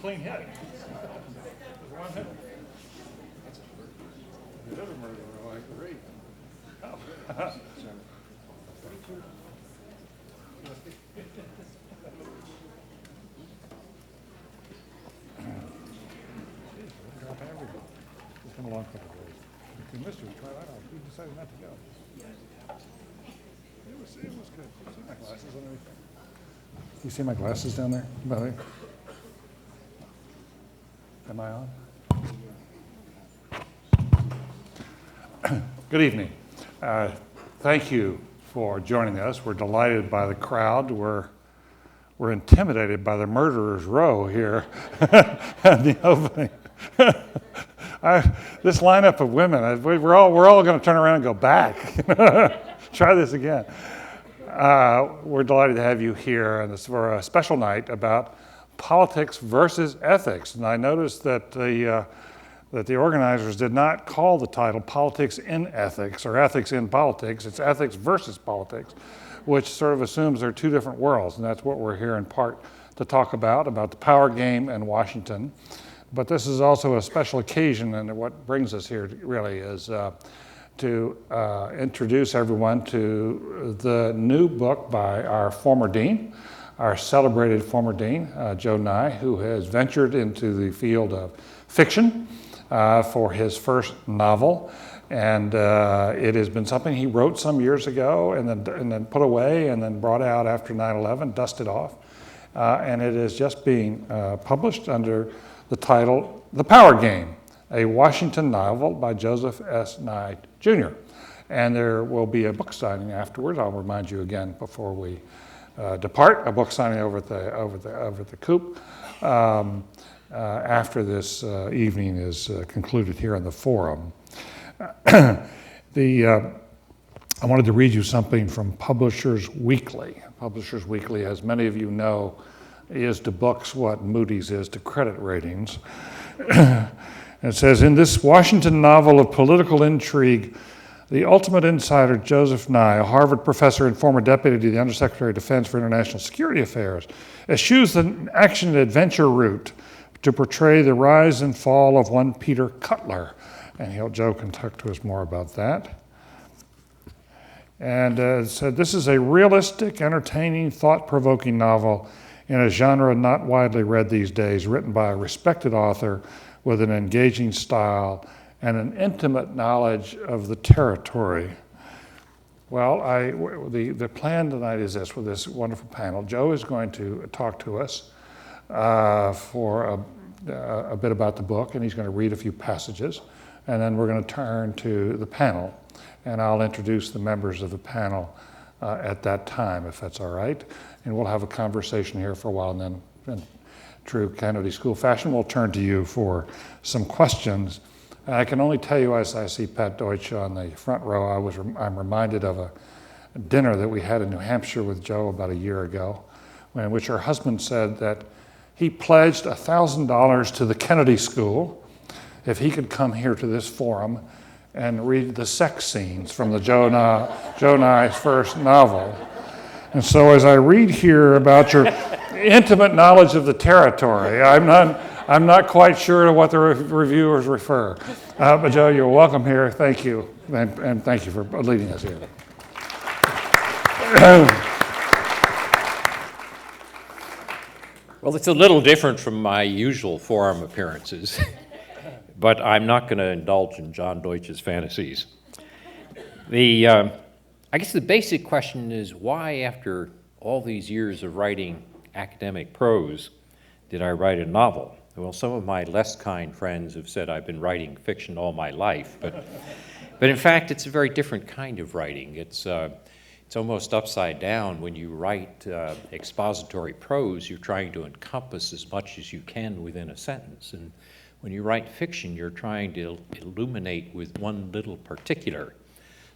clean hit. One hit. The other murder, like great. Oh. It's been a long couple of days. The mystery, try that out. We decided not to go. It was good. You see my glasses underneath there? You see my glasses down there, by the way? Am I on? Good evening. Thank you for joining us. We're delighted by the crowd. We're intimidated by the murderer's row here at the opening. This lineup of women, we're all going to turn around and go back. Try this again. We're delighted to have you here, and it's for a special night about politics versus ethics. And I noticed that the organizers did not call the title Politics in Ethics or Ethics in Politics. It's Ethics versus Politics, which sort of assumes there are two different worlds, and that's what we're here in part to talk about the power game in Washington. But this is also a special occasion, and what brings us here really is to introduce everyone to the new book by our former dean, our celebrated former dean, Joe Nye, who has ventured into the field of fiction for his first novel. And it has been something he wrote some years ago and then put away and then brought out after 9/11, dusted off. And it is just being published under the title, The Power Game, a Washington novel by Joseph S. Nye, Jr. And there will be a book signing afterwards. I'll remind you again before we depart, a book signing over at the Coop after this evening is concluded here in the forum. I wanted to read you something from Publishers Weekly. Publishers Weekly, as many of you know, is to books what Moody's is to credit ratings. It says, in this Washington novel of political intrigue, the ultimate insider, Joseph Nye, a Harvard professor and former deputy to the Undersecretary of Defense for International Security Affairs, eschews the action and adventure route to portray the rise and fall of one Peter Cutler. And Joe can talk to us more about that. And said, this is a realistic, entertaining, thought-provoking novel in a genre not widely read these days, written by a respected author with an engaging style and an intimate knowledge of the territory. Well, the plan tonight is this, with this wonderful panel. Joe is going to talk to us for a bit about the book, and he's going to read a few passages, and then we're going to turn to the panel, and I'll introduce the members of the panel at that time, if that's all right. And we'll have a conversation here for a while, and then in true Kennedy School fashion, we'll turn to you for some questions. And I can only tell you, as I see Pat Deutsch on the front row, I'm reminded of a dinner that we had in New Hampshire with Joe about a year ago, in which her husband said that he pledged $1,000 to the Kennedy School if he could come here to this forum and read the sex scenes from the Joe Nye's first novel. And so as I read here about your intimate knowledge of the territory, I'm not quite sure to what the reviewers refer. But Joe, you're welcome here. Thank you. And thank you for leading us here. Well, it's a little different from my usual forum appearances, but I'm not going to indulge in John Deutsch's fantasies. I guess the basic question is, why, after all these years of writing academic prose, did I write a novel? Well, some of my less kind friends have said I've been writing fiction all my life, but in fact, it's a very different kind of writing. It's almost upside down. When you write expository prose, you're trying to encompass as much as you can within a sentence. And when you write fiction, you're trying to illuminate with one little particular,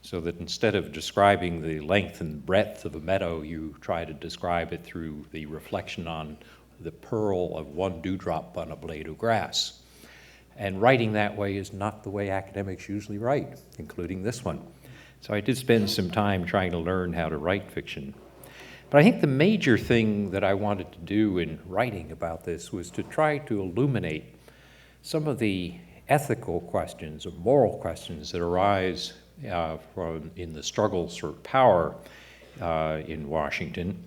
so that instead of describing the length and breadth of a meadow, you try to describe it through the reflection on the pearl of one dewdrop on a blade of grass. And writing that way is not the way academics usually write, including this one. So I did spend some time trying to learn how to write fiction. But I think the major thing that I wanted to do in writing about this was to try to illuminate some of the ethical questions or moral questions that arise in the struggles for power in Washington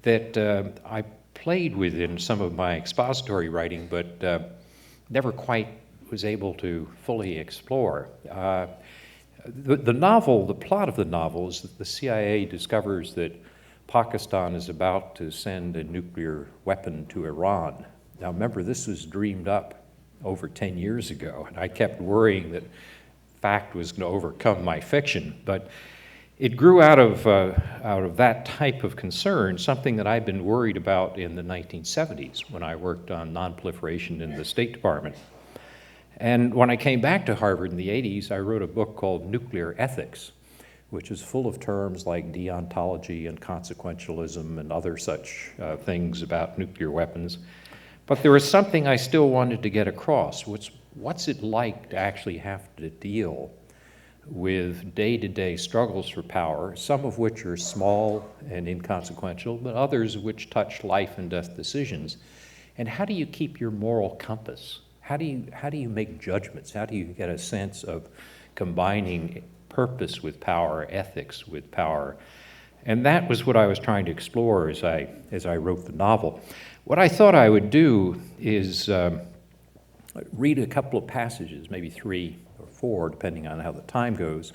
that I played with in some of my expository writing, but never quite was able to fully explore. The novel, the plot of the novel is that the CIA discovers that Pakistan is about to send a nuclear weapon to Iran. Now remember, this was dreamed up over 10 years ago, and I kept worrying that fact was going to overcome my fiction, but it grew out of that type of concern, something that I'd been worried about in the 1970s when I worked on nonproliferation in the State Department. And when I came back to Harvard in the 80s, I wrote a book called Nuclear Ethics, which is full of terms like deontology and consequentialism and other such things about nuclear weapons. But there was something I still wanted to get across, what's it like to actually have to deal with day-to-day struggles for power, some of which are small and inconsequential, but others which touch life and death decisions. And how do you keep your moral compass? How do you make judgments? How do you get a sense of combining purpose with power, ethics with power? And that was what I was trying to explore as I wrote the novel. What I thought I would do is read a couple of passages, maybe 3 or 4, depending on how the time goes,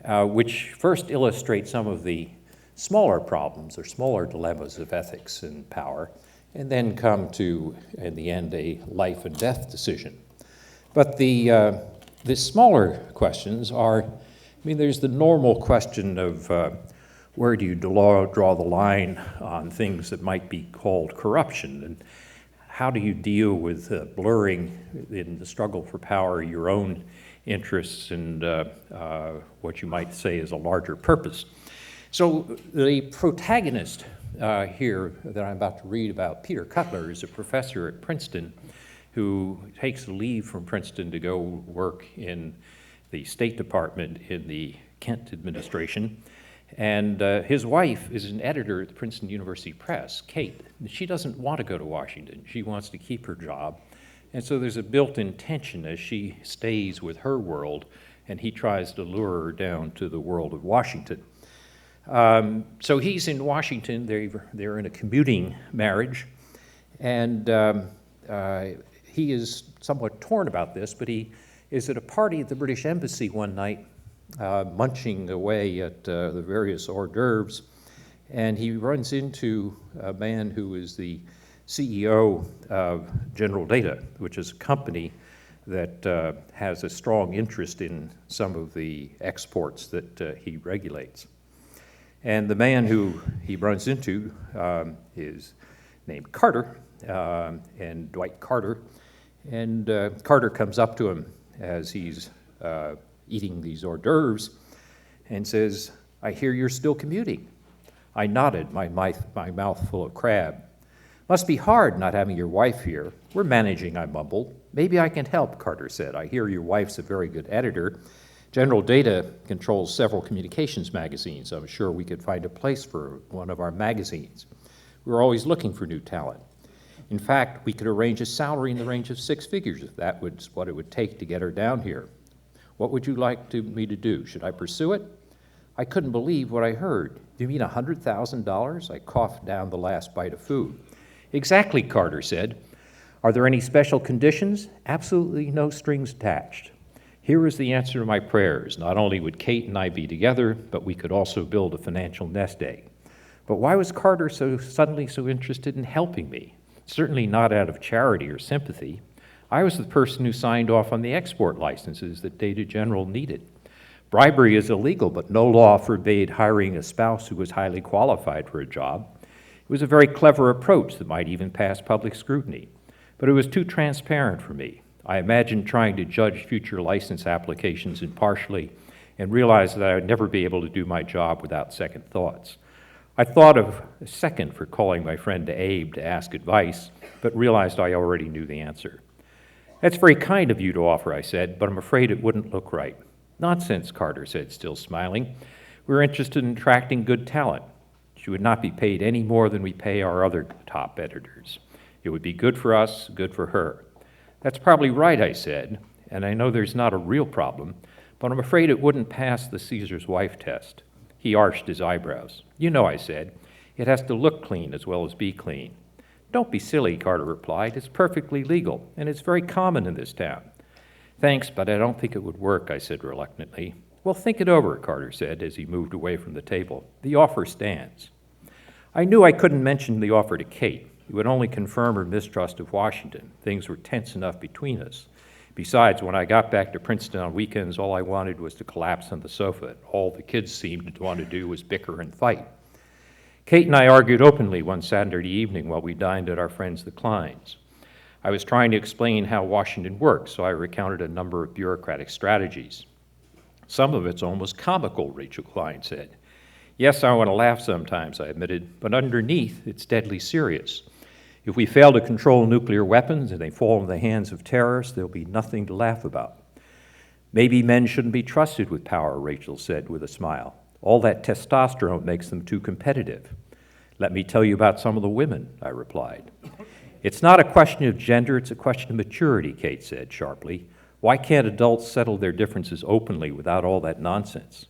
which first illustrate some of the smaller problems or smaller dilemmas of ethics and power, and then come to, in the end, a life and death decision. But the smaller questions are, there's the normal question of where do you draw the line on things that might be called corruption, and how do you deal with blurring in the struggle for power your own interests and what you might say is a larger purpose. So the protagonist here that I'm about to read about, Peter Cutler, is a professor at Princeton who takes a leave from Princeton to go work in the State Department in the Kent administration. And his wife is an editor at the Princeton University Press, Kate. She doesn't want to go to Washington. She wants to keep her job. And so there's a built-in tension as she stays with her world and he tries to lure her down to the world of Washington. So he's in Washington. They're in a commuting marriage. And he is somewhat torn about this, but he is at a party at the British Embassy one night, munching away at the various hors d'oeuvres, and he runs into a man who is the CEO of General Data, which is a company that has a strong interest in some of the exports that he regulates. And the man who he runs into is named Carter, and Dwight Carter. And Carter comes up to him as he's eating these hors d'oeuvres and says, "I hear you're still commuting." I nodded, my mouth full of crab. "Must be hard not having your wife here." "We're managing," I mumbled. "Maybe I can help," Carter said. "I hear your wife's a very good editor. General Data controls several communications magazines. I'm sure we could find a place for one of our magazines. We're always looking for new talent. In fact, we could arrange a salary in the range of 6 figures if that was what it would take to get her down here. What would you like me to do? Should I pursue it?" I couldn't believe what I heard. "Do you mean $100,000? I coughed down the last bite of food. "Exactly," Carter said. "Are there any special conditions?" "Absolutely no strings attached. Here is the answer to my prayers. Not only would Kate and I be together, but we could also build a financial nest egg." But why was Carter suddenly so interested in helping me? Certainly not out of charity or sympathy. I was the person who signed off on the export licenses that Data General needed. Bribery is illegal, but no law forbade hiring a spouse who was highly qualified for a job. It was a very clever approach that might even pass public scrutiny, but it was too transparent for me. I imagined trying to judge future license applications impartially and realized that I would never be able to do my job without second thoughts. I thought of a second for calling my friend Abe to ask advice, but realized I already knew the answer. "That's very kind of you to offer," I said, "but I'm afraid it wouldn't look right." "Nonsense," Carter said, still smiling. "We're interested in attracting good talent. She would not be paid any more than we pay our other top editors. It would be good for us, good for her. That's probably right, I said, and I know there's not a real problem, but I'm afraid it wouldn't pass the Caesar's wife test. He arched his eyebrows. You know, I said, it has to look clean as well as be clean. Don't be silly, Carter replied. It's perfectly legal, and it's very common in this town. Thanks, but I don't think it would work, I said reluctantly. Well, think it over, Carter said as he moved away from the table. The offer stands. I knew I couldn't mention the offer to Kate. It would only confirm her mistrust of Washington. Things were tense enough between us. Besides, when I got back to Princeton on weekends, all I wanted was to collapse on the sofa. All the kids seemed to want to do was bicker and fight. Kate and I argued openly one Saturday evening while we dined at our friends the Kleins. I was trying to explain how Washington works, so I recounted a number of bureaucratic strategies. Some of it's almost comical, Rachel Klein said. Yes, I want to laugh sometimes, I admitted, but underneath, it's deadly serious. If we fail to control nuclear weapons and they fall in the hands of terrorists, there'll be nothing to laugh about. Maybe men shouldn't be trusted with power, Rachel said with a smile. All that testosterone makes them too competitive. Let me tell you about some of the women, I replied. It's not a question of gender, it's a question of maturity, Kate said sharply. Why can't adults settle their differences openly without all that nonsense?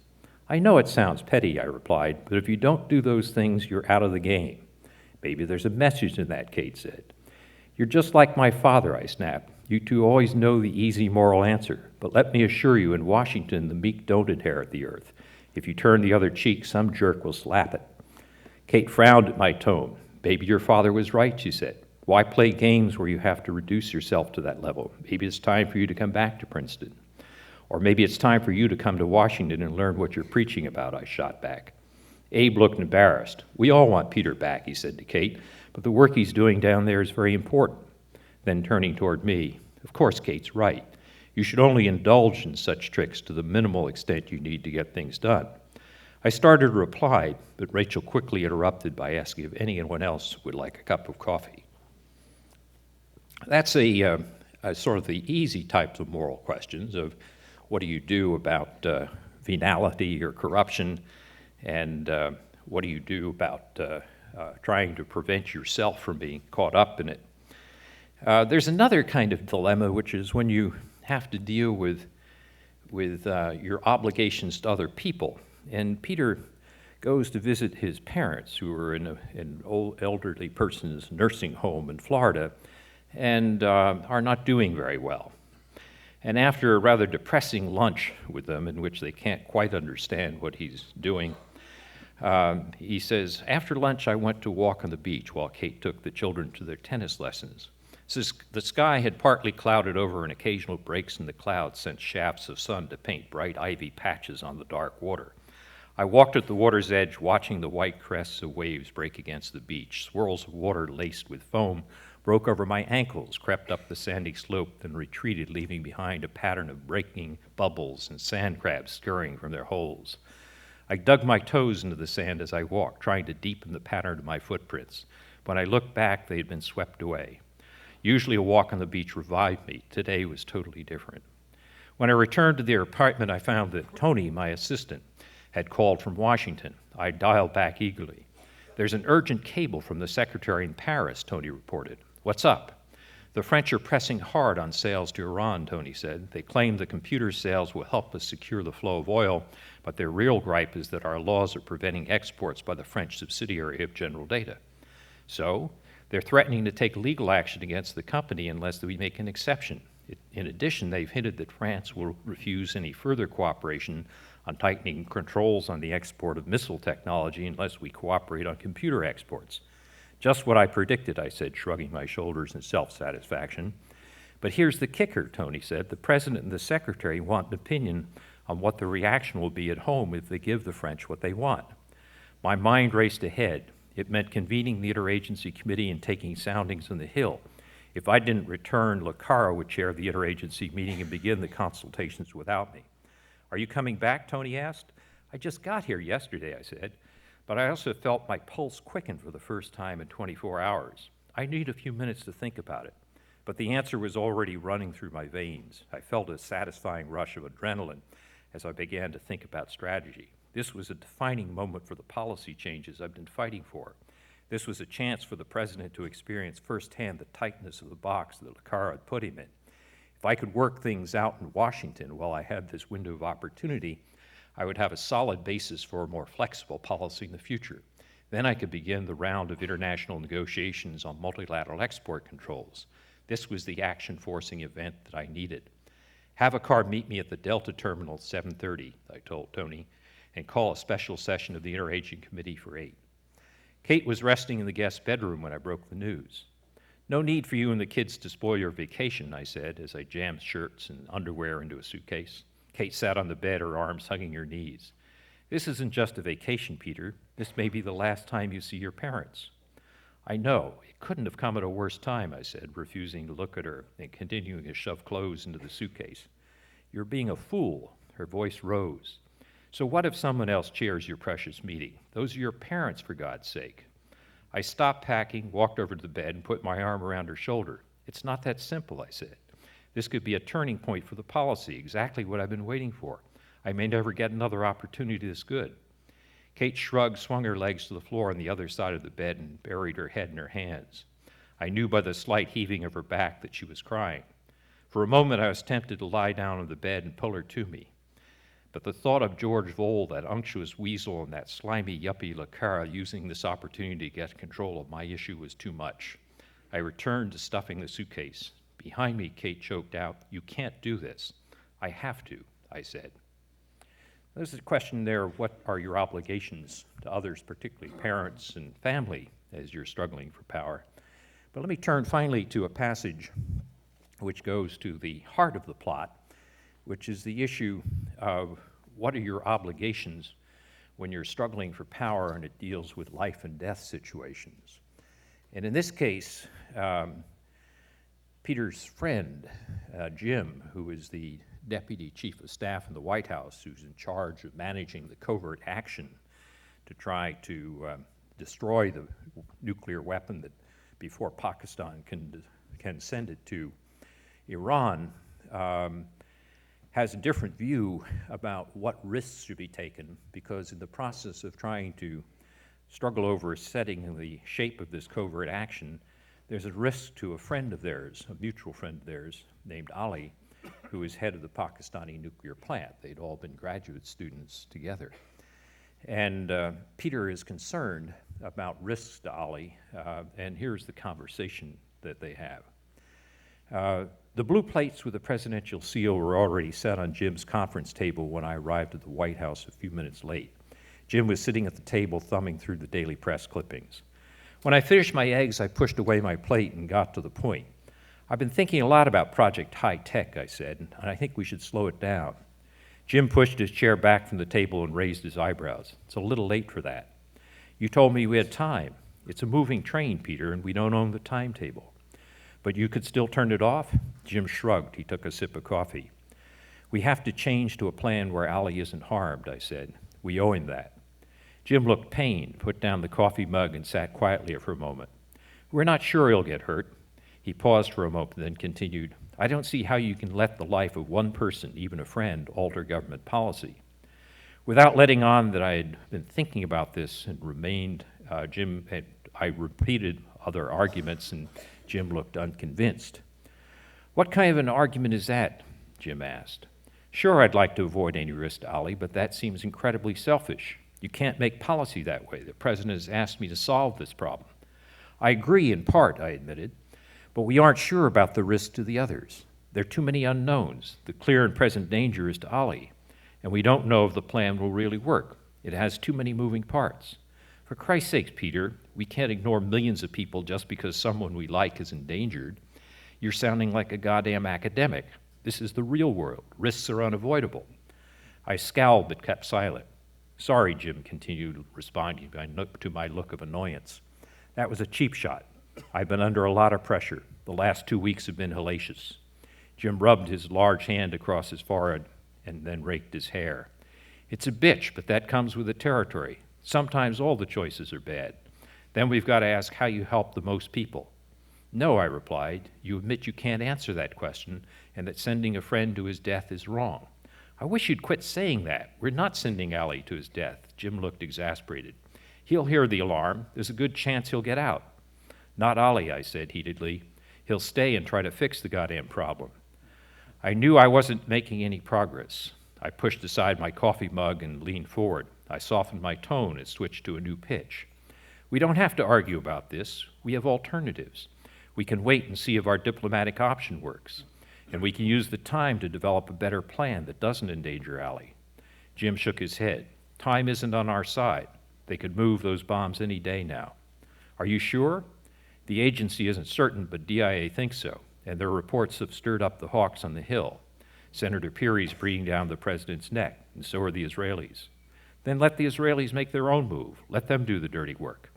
I know it sounds petty, I replied, but if you don't do those things, you're out of the game. Maybe there's a message in that, Kate said. You're just like my father, I snapped. You two always know the easy moral answer, but let me assure you, in Washington, the meek don't inherit the earth. If you turn the other cheek, some jerk will slap it. Kate frowned at my tone. Maybe your father was right, she said. Why play games where you have to reduce yourself to that level? Maybe it's time for you to come back to Princeton. Or maybe it's time for you to come to Washington and learn what you're preaching about, I shot back. Abe looked embarrassed. We all want Peter back, he said to Kate, but the work he's doing down there is very important. Then turning toward me, of course, Kate's right. You should only indulge in such tricks to the minimal extent you need to get things done. I started to reply, but Rachel quickly interrupted by asking if anyone else would like a cup of coffee. That's a sort of the easy types of moral questions of what do you do about venality or corruption, and what do you do about trying to prevent yourself from being caught up in it. There's another kind of dilemma, which is when you have to deal with your obligations to other people. And Peter goes to visit his parents, who are in an old elderly person's nursing home in Florida, and are not doing very well. And after a rather depressing lunch with them, in which they can't quite understand what he's doing, he says, after lunch I went to walk on the beach while Kate took the children to their tennis lessons. Says the sky had partly clouded over and occasional breaks in the clouds sent shafts of sun to paint bright ivy patches on the dark water. I walked at the water's edge, watching the white crests of waves break against the beach. Swirls of water laced with foam broke over my ankles, crept up the sandy slope, then retreated, leaving behind a pattern of breaking bubbles and sand crabs scurrying from their holes. I dug my toes into the sand as I walked, trying to deepen the pattern of my footprints. When I looked back, they had been swept away. Usually a walk on the beach revived me. Today was totally different. When I returned to their apartment, I found that Tony, my assistant, had called from Washington. I dialed back eagerly. There's an urgent cable from the secretary in Paris, Tony reported. What's up? The French are pressing hard on sales to Iran, Tony said. They claim the computer sales will help us secure the flow of oil, but their real gripe is that our laws are preventing exports by the French subsidiary of General Data. So, they're threatening to take legal action against the company unless we make an exception. In addition, they've hinted that France will refuse any further cooperation on tightening controls on the export of missile technology unless we cooperate on computer exports. Just what I predicted, I said, shrugging my shoulders in self-satisfaction. But here's the kicker, Tony said. The president and the secretary want an opinion on what the reaction will be at home if they give the French what they want. My mind raced ahead. It meant convening the interagency committee and taking soundings on the Hill. If I didn't return, Lucara would chair the interagency meeting and begin the consultations without me. Are you coming back, Tony asked. I just got here yesterday, I said, but I also felt my pulse quicken for the first time in 24 hours. I need a few minutes to think about it, but the answer was already running through my veins. I felt a satisfying rush of adrenaline, as I began to think about strategy. This was a defining moment for the policy changes I've been fighting for. This was a chance for the president to experience firsthand the tightness of the box that Lucara had put him in. If I could work things out in Washington while I had this window of opportunity, I would have a solid basis for a more flexible policy in the future. Then I could begin the round of international negotiations on multilateral export controls. This was the action-forcing event that I needed. Have a car meet me at the Delta terminal at 7:30, I told Tony, and call a special session of the Interagency Committee for 8. Kate was resting in the guest bedroom when I broke the news. No need for you and the kids to spoil your vacation, I said, as I jammed shirts and underwear into a suitcase. Kate sat on the bed, her arms hugging her knees. This isn't just a vacation, Peter. This may be the last time you see your parents. I know. It couldn't have come at a worse time, I said, refusing to look at her and continuing to shove clothes into the suitcase. You're being a fool. Her voice rose. So what if someone else chairs your precious meeting? Those are your parents, for God's sake. I stopped packing, walked over to the bed, and put my arm around her shoulder. It's not that simple, I said. This could be a turning point for the policy, exactly what I've been waiting for. I may never get another opportunity this good. Kate shrugged, swung her legs to the floor on the other side of the bed, and buried her head in her hands. I knew by the slight heaving of her back that she was crying. For a moment, I was tempted to lie down on the bed and pull her to me. But the thought of George Vole, that unctuous weasel, and that slimy yuppie Lucara using this opportunity to get control of my issue was too much. I returned to stuffing the suitcase. Behind me, Kate choked out, "You can't do this." "I have to," I said. There's a question there of what are your obligations to others, particularly parents and family, as you're struggling for power. But let me turn finally to a passage which goes to the heart of the plot, which is the issue of what are your obligations when you're struggling for power and it deals with life and death situations. And in this case, Peter's friend, Jim, who is the Deputy Chief of Staff in the White House, who's in charge of managing the covert action to try to destroy the nuclear weapon that before Pakistan can send it to Iran, has a different view about what risks should be taken, because in the process of trying to struggle over setting the shape of this covert action, there's a risk to a friend of theirs, a mutual friend of theirs named Ali, who is head of the Pakistani nuclear plant. They'd all been graduate students together. And Peter is concerned about risks to Ali, and here's the conversation that they have. The blue plates with the presidential seal were already set on Jim's conference table when I arrived at the White House a few minutes late. Jim was sitting at the table thumbing through the daily press clippings. When I finished my eggs, I pushed away my plate and got to the point. I've been thinking a lot about Project High Tech, I said, and I think we should slow it down. Jim pushed his chair back from the table and raised his eyebrows. It's a little late for that. You told me we had time. It's a moving train, Peter, and we don't own the timetable. But you could still turn it off? Jim shrugged. He took a sip of coffee. We have to change to a plan where Ali isn't harmed, I said. We owe him that. Jim looked pained, put down the coffee mug, and sat quietly for a moment. We're not sure he'll get hurt. He paused for a moment, then continued, I don't see how you can let the life of one person, even a friend, alter government policy. Without letting on that I had been thinking about this and remained, I repeated other arguments, and Jim looked unconvinced. What kind of an argument is that? Jim asked. Sure, I'd like to avoid any risk to Ali, but that seems incredibly selfish. You can't make policy that way. The president has asked me to solve this problem. I agree in part, I admitted, but we aren't sure about the risk to the others. There are too many unknowns. The clear and present danger is to Ali, and we don't know if the plan will really work. It has too many moving parts. For Christ's sake, Peter, we can't ignore millions of people just because someone we like is endangered. You're sounding like a goddamn academic. This is the real world. Risks are unavoidable. I scowled but kept silent. Sorry, Jim continued, responding to my look of annoyance. That was a cheap shot. I've been under a lot of pressure. The last 2 weeks have been hellacious. Jim rubbed his large hand across his forehead and then raked his hair. It's a bitch, but that comes with the territory. Sometimes all the choices are bad. Then we've got to ask how you help the most people. No, I replied. You admit you can't answer that question and that sending a friend to his death is wrong. I wish you'd quit saying that. We're not sending Ali to his death. Jim looked exasperated. He'll hear the alarm. There's a good chance he'll get out. Not Ali, I said heatedly. He'll stay and try to fix the goddamn problem. I knew I wasn't making any progress. I pushed aside my coffee mug and leaned forward. I softened my tone and switched to a new pitch. We don't have to argue about this. We have alternatives. We can wait and see if our diplomatic option works. And we can use the time to develop a better plan that doesn't endanger Ali. Jim shook his head. Time isn't on our side. They could move those bombs any day now. Are you sure? The agency isn't certain, but DIA thinks so, and their reports have stirred up the hawks on the Hill. Senator Peary's breathing down the president's neck, and so are the Israelis. Then let the Israelis make their own move. Let them do the dirty work.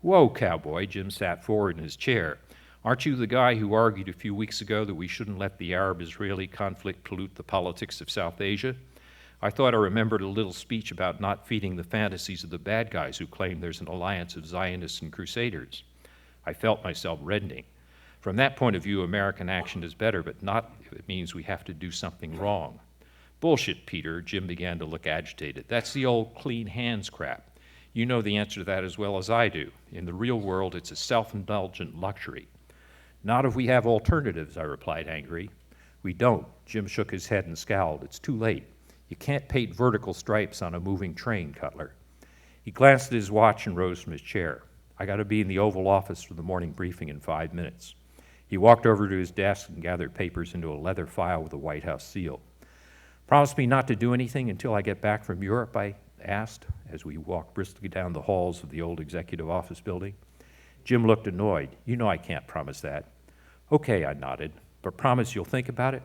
Whoa, cowboy, Jim sat forward in his chair. Aren't you the guy who argued a few weeks ago that we shouldn't let the Arab-Israeli conflict pollute the politics of South Asia? I thought I remembered a little speech about not feeding the fantasies of the bad guys who claim there's an alliance of Zionists and Crusaders. I felt myself reddening. From that point of view, American action is better, but not if it means we have to do something wrong. Bullshit, Peter. Jim began to look agitated. That's the old clean hands crap. You know the answer to that as well as I do. In the real world, it's a self-indulgent luxury. Not if we have alternatives, I replied angry. We don't. Jim shook his head and scowled. It's too late. You can't paint vertical stripes on a moving train, Cutler. He glanced at his watch and rose from his chair. I got to be in the Oval Office for the morning briefing in 5 minutes. He walked over to his desk and gathered papers into a leather file with a White House seal. Promise me not to do anything until I get back from Europe, I asked, as we walked briskly down the halls of the old executive office building. Jim looked annoyed. You know I can't promise that. Okay, I nodded, but promise you'll think about it?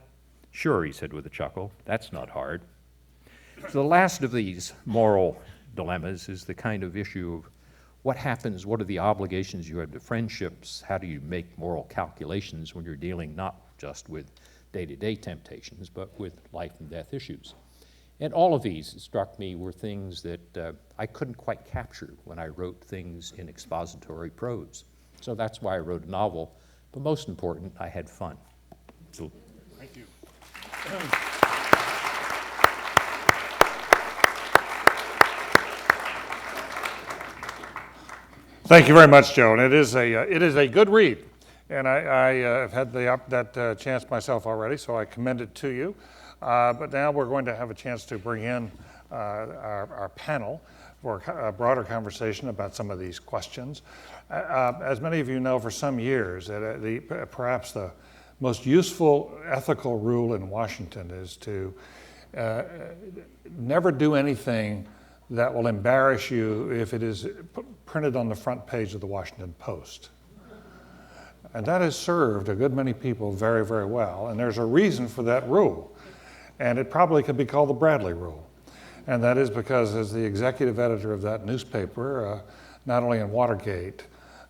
Sure, he said with a chuckle. That's not hard. So the last of these moral dilemmas is the kind of issue of what happens, what are the obligations you have to friendships, how do you make moral calculations when you're dealing not just with day-to-day temptations, but with life and death issues. And all of these, it struck me, were things that I couldn't quite capture when I wrote things in expository prose. So that's why I wrote a novel. But most important, I had fun. So, thank you. Thank you very much, Joe. And it is a good read. And I have had that chance myself already, so I commend it to you. But now we're going to have a chance to bring in our panel for a broader conversation about some of these questions. As many of you know, for some years, perhaps the most useful ethical rule in Washington is to never do anything that will embarrass you if it is printed on the front page of the Washington Post. And that has served a good many people very, very well. And there's a reason for that rule. And it probably could be called the Bradley Rule. And that is because as the executive editor of that newspaper, not only in Watergate,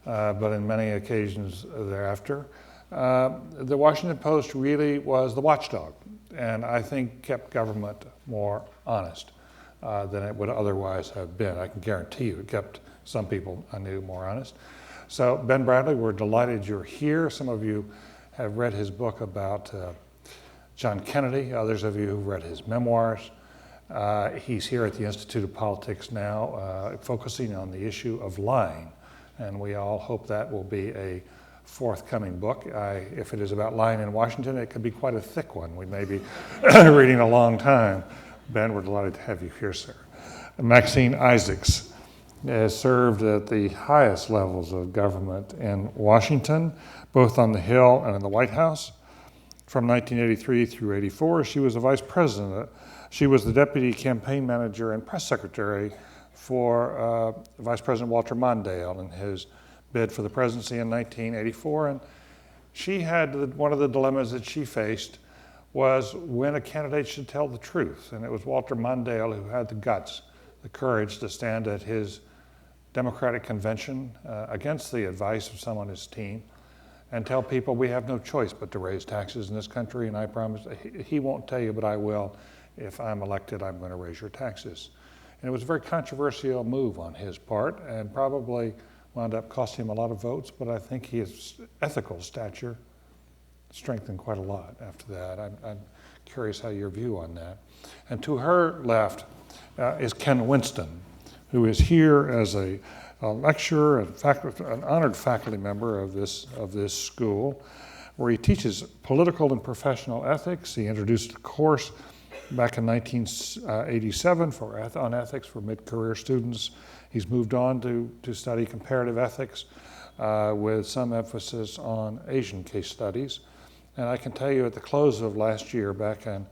but in many occasions thereafter, the Washington Post really was the watchdog, and I think kept government more honest than it would otherwise have been. I can guarantee you it kept some people I knew more honest. So Ben Bradley, we're delighted you're here. Some of you have read his book about John Kennedy. Others of you have read his memoirs. He's here at the Institute of Politics now, focusing on the issue of lying. And we all hope that will be a forthcoming book. If it is about lying in Washington, it could be quite a thick one. We may be reading a long time. Ben, we're delighted to have you here, sir. Maxine Isaacs has served at the highest levels of government in Washington, both on the Hill and in the White House. From 1983 through 84, she was a vice president. She was the deputy campaign manager and press secretary for Vice President Walter Mondale in his bid for the presidency in 1984. And she had one of the dilemmas that she faced was when a candidate should tell the truth. And it was Walter Mondale who had the guts, the courage to stand at his Democratic convention against the advice of some on his team and tell people we have no choice but to raise taxes in this country, and I promise, he won't tell you, but I will. If I'm elected, I'm going to raise your taxes. And it was a very controversial move on his part and probably wound up costing him a lot of votes, but I think his ethical stature strengthened quite a lot after that. I'm curious how your view on that. And to her left is Ken Winston, who is here as a lecturer and an honored faculty member of this school, where he teaches political and professional ethics. He introduced a course back in 1987 on ethics for mid-career students. He's moved on to study comparative ethics with some emphasis on Asian case studies. And I can tell you at the close of last year, back in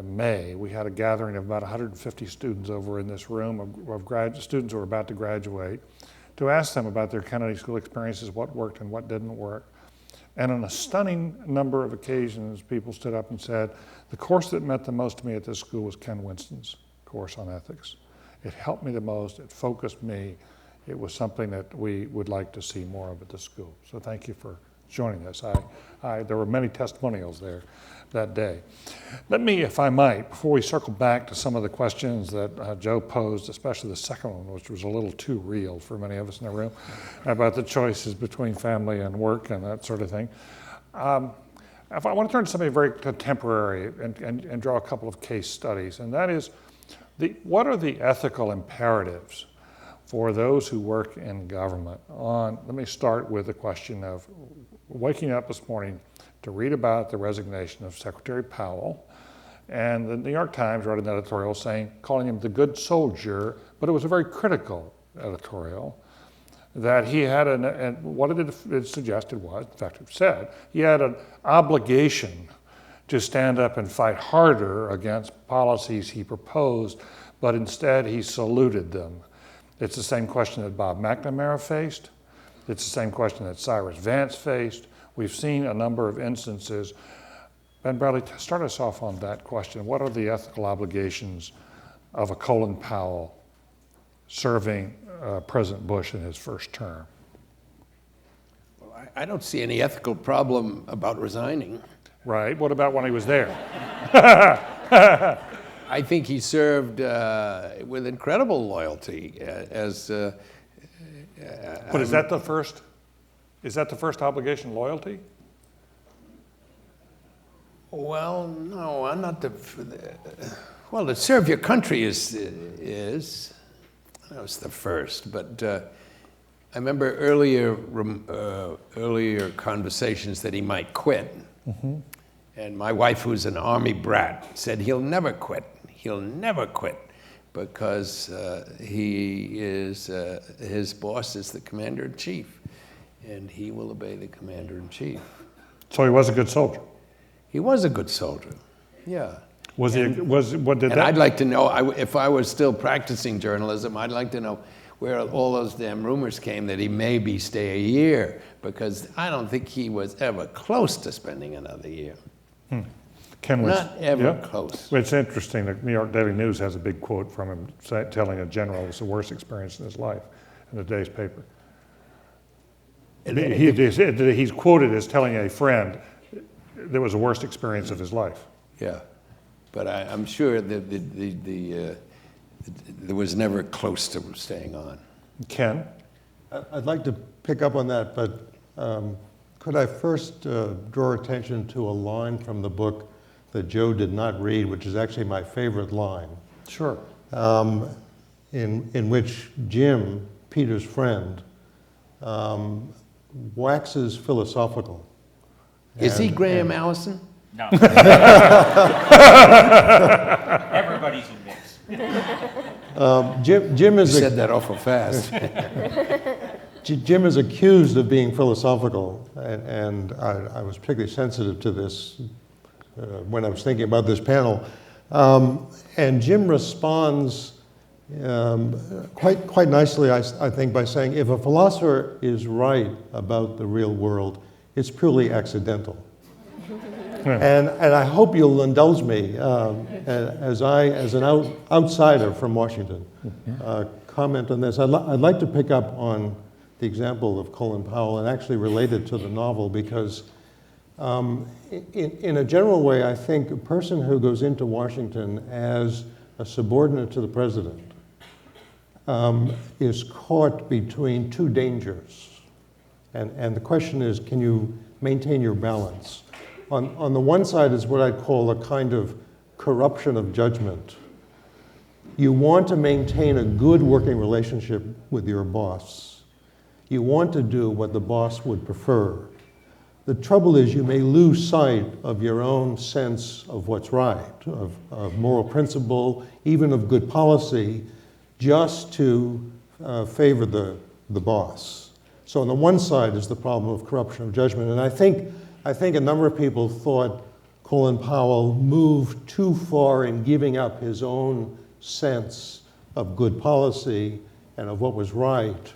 May, we had a gathering of about 150 students over in this room of students who were about to graduate, to ask them about their Kennedy School experiences, what worked and what didn't work. And on a stunning number of occasions, people stood up and said, the course that meant the most to me at this school was Ken Winston's course on ethics. It helped me the most, it focused me, it was something that we would like to see more of at the school. So thank you for joining us. There were many testimonials there that day. Let me, if I might, before we circle back to some of the questions that Joe posed, especially the second one, which was a little too real for many of us in the room, about the choices between family and work and that sort of thing. If I want to turn to something very contemporary and draw a couple of case studies, and that is, what are the ethical imperatives for those who work in government? Let me start with the question of waking up this morning to read about the resignation of Secretary Powell, and the New York Times wrote an editorial calling him the good soldier, but it was a very critical editorial, that he had and what it suggested was, in fact it said, he had an obligation to stand up and fight harder against policies he proposed, but instead he saluted them. It's the same question that Bob McNamara faced. It's the same question that Cyrus Vance faced. We've seen a number of instances. Ben Bradley, start us off on that question. What are the ethical obligations of a Colin Powell serving President Bush in his first term? Well, I don't see any ethical problem about resigning. Right. What about when he was there? I think he served with incredible loyalty But is that the first? Is that the first obligation, loyalty? Well, no, I'm not well, to serve your country is that was the first, but I remember earlier conversations that he might quit. Mm-hmm. And my wife, who's an Army brat, said he'll never quit. He'll never quit, because his boss is the commander-in-chief, and he will obey the commander-in-chief. So he was a good soldier. He was a good soldier, yeah. I'd like to know, if I was still practicing journalism, I'd like to know where all those damn rumors came that he maybe stay a year, because I don't think he was ever close to spending another year. Not ever close. It's interesting. The New York Daily News has a big quote from him telling a general it was the worst experience in his life in the day's paper. He's quoted as telling a friend that was the worst experience of his life. Yeah, but I'm sure that there was never close to staying on. Ken? I'd like to pick up on that, but could I first draw attention to a line from the book that Joe did not read, which is actually my favorite line. Sure. In which Jim, Peter's friend, waxes philosophical. Is he Graham Allison? No. Everybody's in this. Jim is You said that awful fast. Jim is accused of being philosophical, and I was particularly sensitive to this when I was thinking about this panel. And Jim responds quite nicely, I think, by saying, if a philosopher is right about the real world, it's purely accidental. And I hope you'll indulge me as an outsider from Washington, comment on this. I'd like to pick up on the example of Colin Powell and actually relate it to the novel, because in a general way, I think a person who goes into Washington as a subordinate to the president is caught between two dangers. And the question is, can you maintain your balance? On the one side is what I'd call a kind of corruption of judgment. You want to maintain a good working relationship with your boss. You want to do what the boss would prefer. The trouble is you may lose sight of your own sense of what's right, of moral principle, even of good policy, just to favor the boss. So on the one side is the problem of corruption of judgment. And I think a number of people thought Colin Powell moved too far in giving up his own sense of good policy and of what was right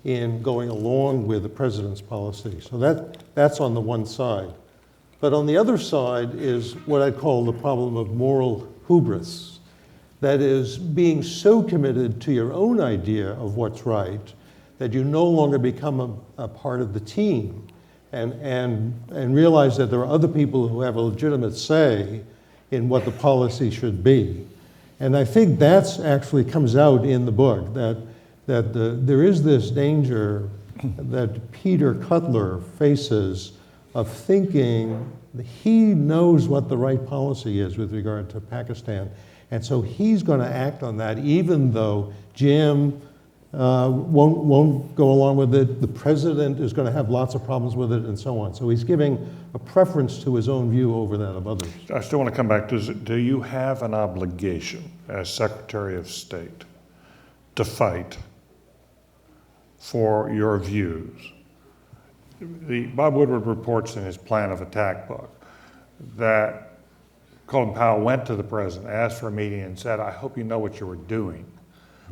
in going along with the president's policy. So that's on the one side. But on the other side is what I call the problem of moral hubris. That is, being so committed to your own idea of what's right that you no longer become a part of the team and realize that there are other people who have a legitimate say in what the policy should be. And I think that's actually comes out in the book, that there is this danger that Peter Cutler faces of thinking he knows what the right policy is with regard to Pakistan. And so he's going to act on that even though Jim won't go along with it. The president is going to have lots of problems with it and so on. So he's giving a preference to his own view over that of others. I still want to come back to, do you have an obligation as Secretary of State to fight for your views? Bob Woodward reports in his plan of attack book that Colin Powell went to the president, asked for a meeting, and said, I hope you know what you were doing,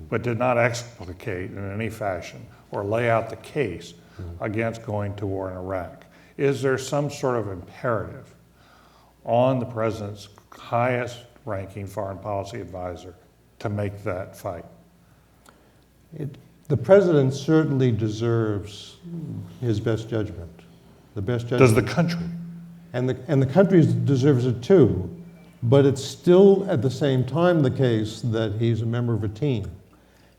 but did not explicate in any fashion or lay out the case against going to war in Iraq. Is there some sort of imperative on the president's highest ranking foreign policy advisor to make that fight? The president certainly deserves his best judgment. The best judgment. Does the country? And the country deserves it too, but it's still at the same time the case that he's a member of a team.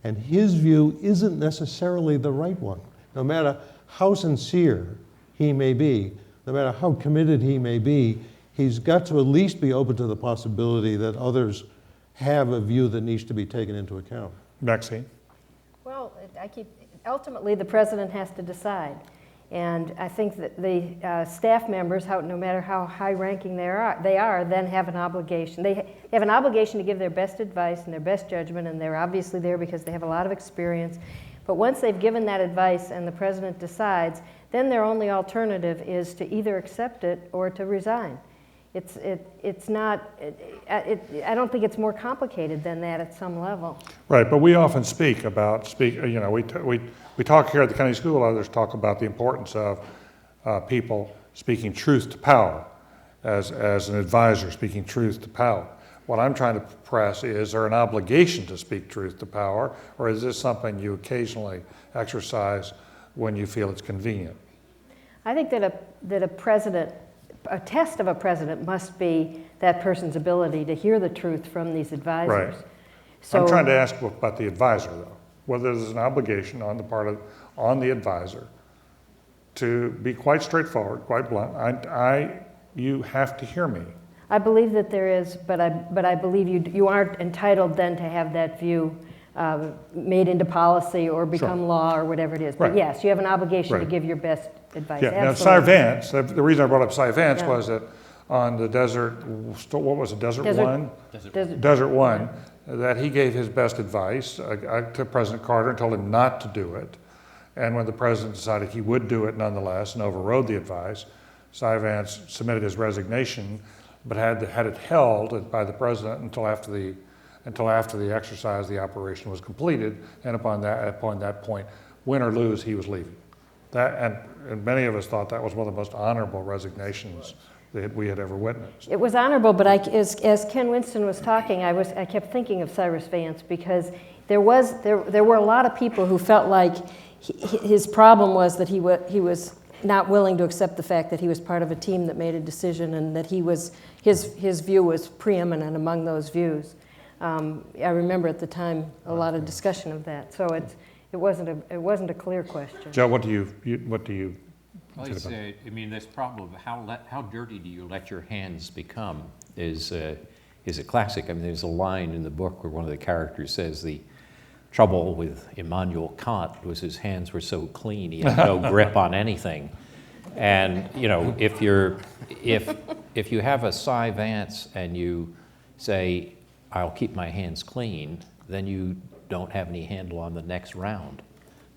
And his view isn't necessarily the right one. No matter how sincere he may be, no matter how committed he may be, he's got to at least be open to the possibility that others have a view that needs to be taken into account. Maxine? Well, ultimately the president has to decide. And I think that the staff members, no matter how high-ranking they are, then have an obligation. They have an obligation to give their best advice and their best judgment, and they're obviously there because they have a lot of experience. But once they've given that advice and the president decides, then their only alternative is to either accept it or to resign. It's not, I don't think it's more complicated than that at some level. Right, but we often we talk here at the county school, others talk about the importance of people speaking truth to power as an advisor, speaking truth to power. What I'm trying to press is there an obligation to speak truth to power, or is this something you occasionally exercise when you feel it's convenient? I think that a test of a president must be that person's ability to hear the truth from these advisors. Right. So, I'm trying to ask about the advisor, though, whether there's an obligation on the advisor to be quite straightforward, quite blunt. You have to hear me. I believe that there is, but I believe you aren't entitled then to have that view made into policy or become law or whatever it is. But Right. yes, you have an obligation to Right. give your best advice. Yeah. Now, Absolutely. Cy Vance, the reason I brought up Cy Vance Yeah. was that on the Desert, what was it, Desert One? Desert- Desert One, that he gave his best advice to President Carter and told him not to do it. And when the president decided he would do it nonetheless and overrode the advice, Cy Vance submitted his resignation, but had it held by the president until after the exercise, the operation was completed. And upon that point, win or lose, he was leaving. And many of us thought that was one of the most honorable resignations that we had ever witnessed. It was honorable, but as Ken Winston was talking, I kept thinking of Cyrus Vance because there were a lot of people who felt like his problem was that he was not willing to accept the fact that he was part of a team that made a decision and that his view was preeminent among those views. I remember at the time a lot of discussion of that, so it wasn't a clear question. Joe, what do you Well, I mean, this problem of how dirty do you let your hands become is a classic. I mean, there's a line in the book where one of the characters says the trouble with Immanuel Kant was his hands were so clean he had no grip on anything. And you know, if you have a Cy Vance and you say, "I'll keep my hands clean," then you don't have any handle on the next round.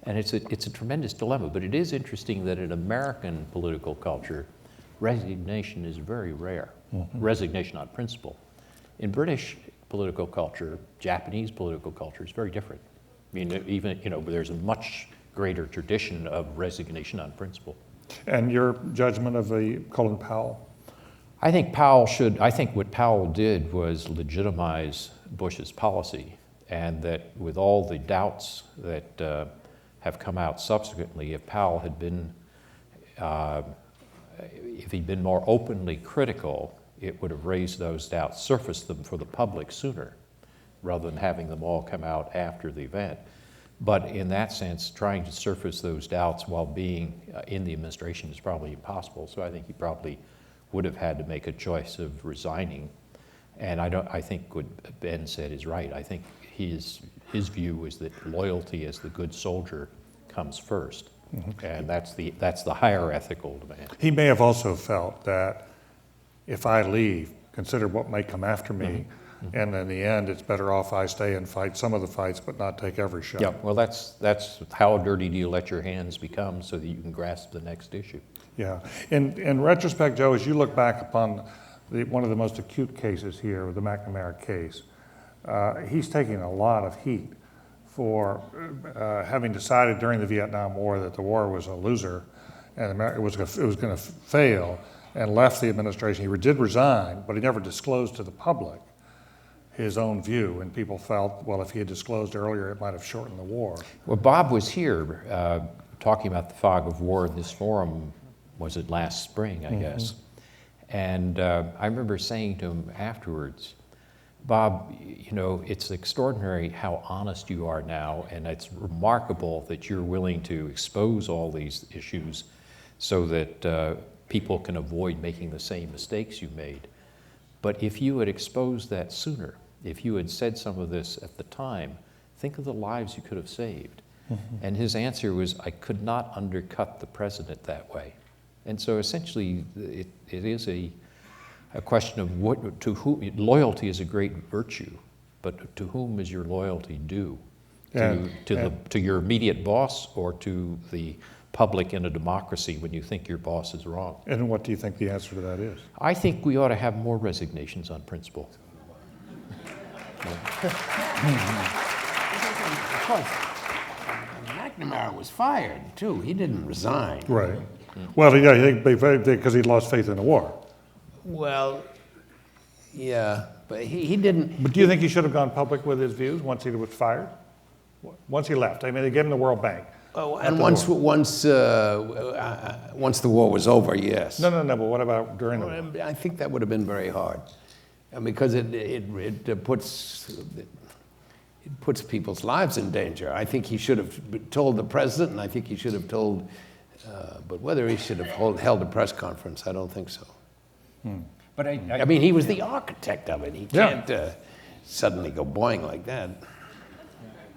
And it's a tremendous dilemma, but it is interesting that in American political culture, resignation is very rare. Resignation on principle. In British political culture, Japanese political culture is very different. I mean, even, you know, there's a much greater tradition of resignation on principle. And your judgment of the Colin Powell? I think what Powell did was legitimize Bush's policy, and that with all the doubts that have come out subsequently, if Powell had been, if he'd been more openly critical, it would have raised those doubts, surfaced them for the public sooner, rather than having them all come out after the event. But in that sense, trying to surface those doubts while being in the administration is probably impossible. So I think he probably would have had to make a choice of resigning. And I think what Ben said is right. I think his view is that loyalty as the good soldier comes first. And that's the higher ethical demand. He may have also felt that if I leave, consider what may come after me, and in the end, it's better off I stay and fight some of the fights, but not take every shot. Yeah, well, that's how dirty do you let your hands become so that you can grasp the next issue. Yeah. In retrospect, Joe, as you look back upon one of the most acute cases here, the Mcnamara case, he's taking a lot of heat for having decided during the Vietnam War that the war was a loser and it was going to fail, and left the administration. He did resign, but he never disclosed to the public his own view, and people felt, well, if he had disclosed earlier, it might have shortened the war. Well, Bob was here talking about the fog of war in this forum, was it last spring, I guess. And I remember saying to him afterwards, Bob, you know, it's extraordinary how honest you are now, and it's remarkable that you're willing to expose all these issues so that people can avoid making the same mistakes you made. But if you had exposed that sooner, if you had said some of this at the time, think of the lives you could have saved. And his answer was, I could not undercut the president that way. And so essentially, it is a question of loyalty is a great virtue, but to whom is your loyalty due? To your immediate boss, or to the public in a democracy when you think your boss is wrong? And what do you think the answer to that is? I think we ought to have more resignations on principle. McNamara was fired, too. He didn't resign. Right. Well, yeah, because he lost faith in the war. Well, yeah, but he didn't. But do you think he should have gone public with his views once he was fired? Once he left? I mean, they gave him the World Bank. Oh, and once the war was over, yes. No, but what about during the war? I think that would have been very hard, because it puts people's lives in danger. I think he should have told the president, and I think he should have told, but whether he should have held a press conference, I don't think so. But I mean, he was the architect of it. He can't suddenly go boing like that.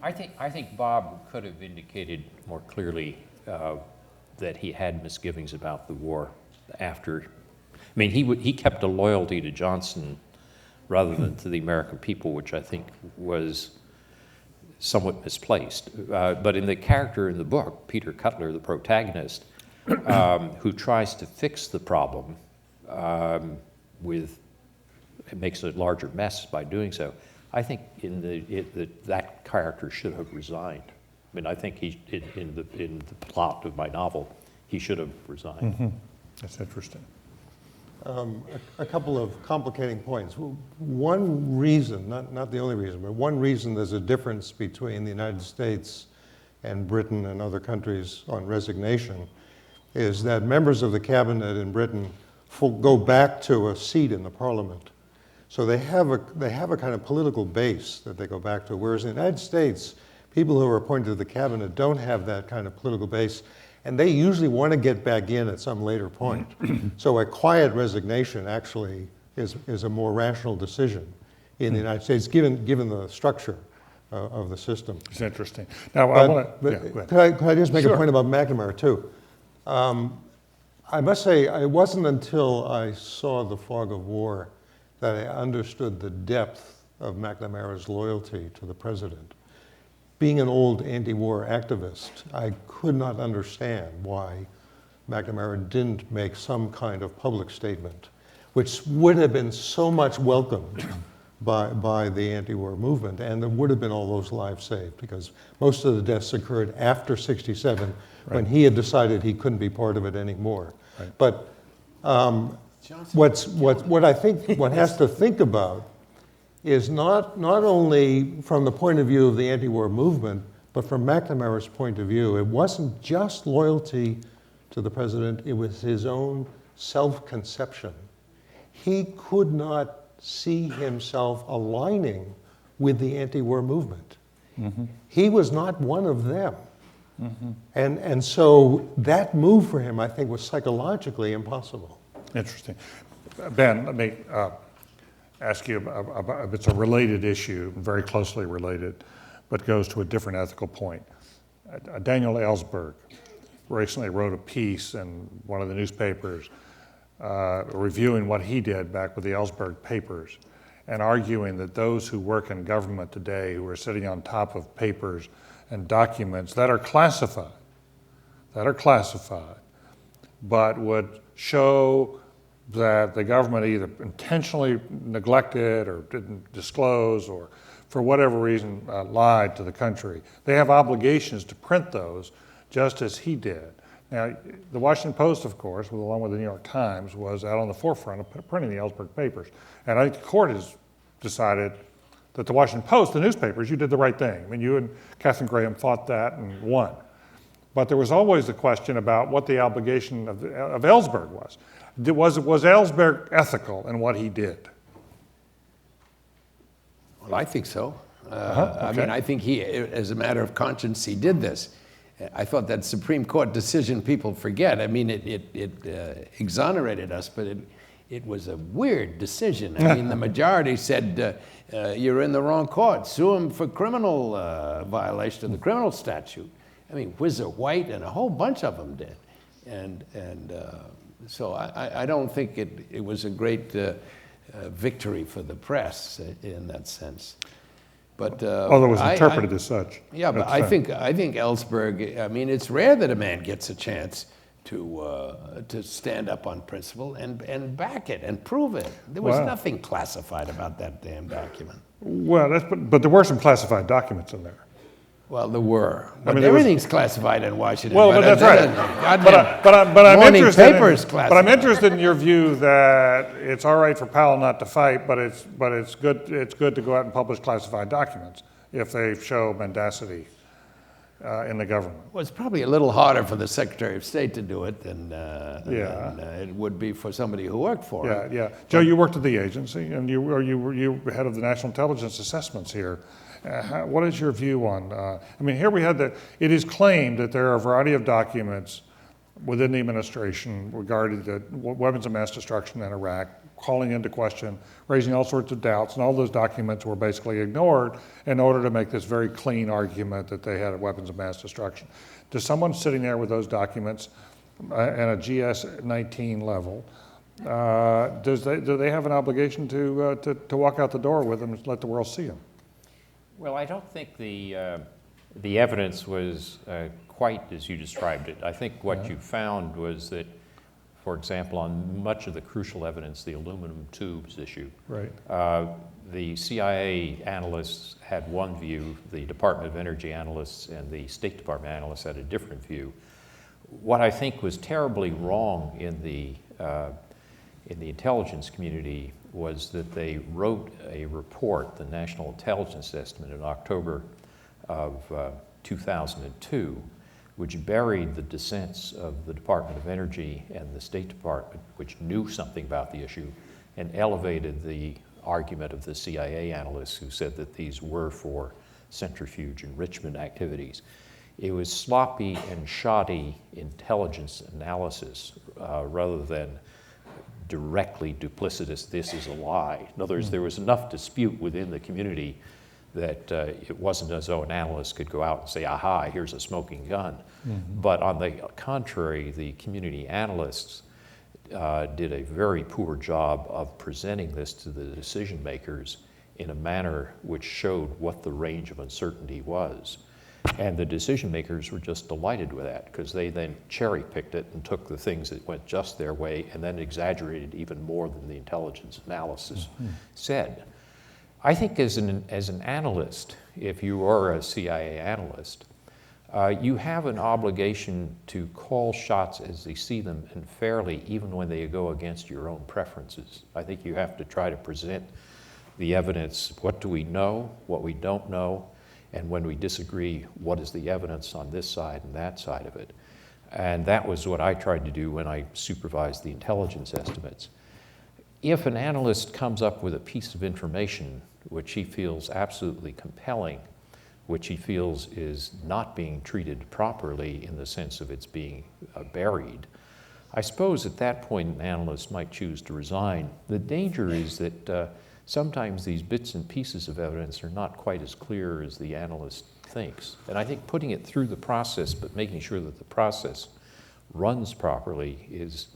I think Bob could have indicated more clearly that he had misgivings about the war after. I mean, he kept a loyalty to Johnson rather than to the American people, which I think was somewhat misplaced. But in the character in the book, Peter Cutler, the protagonist, who tries to fix the problem it makes a larger mess by doing so. I think that character should have resigned. I mean, I think in the plot of my novel, he should have resigned. That's interesting. A couple of complicating points. One reason, not the only reason, but one reason there's a difference between the United States and Britain and other countries on resignation is that members of the cabinet in Britain go back to a seat in the parliament. So they have a kind of political base that they go back to, whereas in the United States, people who are appointed to the cabinet don't have that kind of political base, And they usually want to get back in at some later point. So a quiet resignation actually is a more rational decision in the United States, given the structure of the system. It's interesting. Now, I want to, But could I just make Sure. a point about McNamara, too? I must say, it wasn't until I saw The Fog of War that I understood the depth of McNamara's loyalty to the president. Being an old anti-war activist, I could not understand why McNamara didn't make some kind of public statement, which would have been so much welcomed by the anti-war movement, and there would have been all those lives saved, because most of the deaths occurred after '67, when he had decided he couldn't be part of it anymore. Right. But what I think one has to think about is not only from the point of view of the anti-war movement, but from McNamara's point of view. It wasn't just loyalty to the president, it was his own self-conception. He could not see himself aligning with the anti-war movement. Mm-hmm. He was not one of them. Mm-hmm. And so that move for him, I think, was psychologically impossible. interesting. Ben, let me ask you about, it's a related issue, very closely related, but goes to a different ethical point. Daniel Ellsberg recently wrote a piece in one of the newspapers reviewing what he did back with the Ellsberg papers and arguing that those who work in government today who are sitting on top of papers and documents that are classified, but would show that the government either intentionally neglected or didn't disclose or for whatever reason lied to the country. They have obligations to print those just as he did. Now, the Washington Post, of course, along with the New York Times, was out on the forefront of printing the Ellsberg papers. And I think the court has decided that the Washington Post, the newspapers, you did the right thing. I mean, you and Katharine Graham fought that and won. But there was always the question about what the obligation of Ellsberg was. Was Ellsberg ethical in what he did? Well, I think so. Okay. I mean, I think he, as a matter of conscience, he did this. I thought that Supreme Court decision people forget. I mean, it exonerated us, but it was a weird decision. I mean, the majority said, you're in the wrong court. Sue him for criminal violation of the criminal statute. I mean, Whizzer White and a whole bunch of them did. And so I don't think it was a great victory for the press in that sense. But, although it was interpreted as such. Yeah, but I think Ellsberg, I mean, it's rare that a man gets a chance to stand up on principle and back it and prove it. There was nothing classified about that damn document. Well, but there were some classified documents in there. Well, there were. But I mean, everything's classified in Washington. Well, but that's right. But I'm interested in your view that it's all right for Powell not to fight, but it's good to go out and publish classified documents if they show mendacity in the government. Well, it's probably a little harder for the Secretary of State to do it than it would be for somebody who worked for him. Yeah. Joe, you worked at the agency, and you were head of the National Intelligence Assessments here. What is your view on, I mean, here we had it is claimed that there are a variety of documents within the administration regarding the weapons of mass destruction in Iraq, calling into question, raising all sorts of doubts, and all those documents were basically ignored in order to make this very clean argument that they had weapons of mass destruction. Does someone sitting there with those documents at a GS-19 level, do they have an obligation to walk out the door with them and let the world see them? Well, I don't think the evidence was quite as you described it. I think what you found was that, for example, on much of the crucial evidence, the aluminum tubes issue, right. The CIA analysts had one view, the Department of Energy analysts and the State Department analysts had a different view. What I think was terribly wrong in the intelligence community was that they wrote a report, the National Intelligence Estimate, in October of 2002, which buried the dissents of the Department of Energy and the State Department, which knew something about the issue, and elevated the argument of the CIA analysts who said that these were for centrifuge enrichment activities. It was sloppy and shoddy intelligence analysis rather than directly duplicitous, this is a lie. In other words, there was enough dispute within the community that it wasn't as though an analyst could go out and say, aha, here's a smoking gun. But on the contrary, the community analysts did a very poor job of presenting this to the decision makers in a manner which showed what the range of uncertainty was. And the decision makers were just delighted with that, because they then cherry picked it and took the things that went just their way and then exaggerated even more than the intelligence analysis said. I think as an analyst, if you are a CIA analyst, you have an obligation to call shots as they see them and fairly, even when they go against your own preferences. I think you have to try to present the evidence. What do we know, what we don't know, and when we disagree, what is the evidence on this side and that side of it? And that was what I tried to do when I supervised the intelligence estimates. If an analyst comes up with a piece of information which he feels absolutely compelling, which he feels is not being treated properly in the sense of it's being buried, I suppose at that point an analyst might choose to resign. The danger is that sometimes these bits and pieces of evidence are not quite as clear as the analyst thinks. And I think putting it through the process, but making sure that the process runs properly, is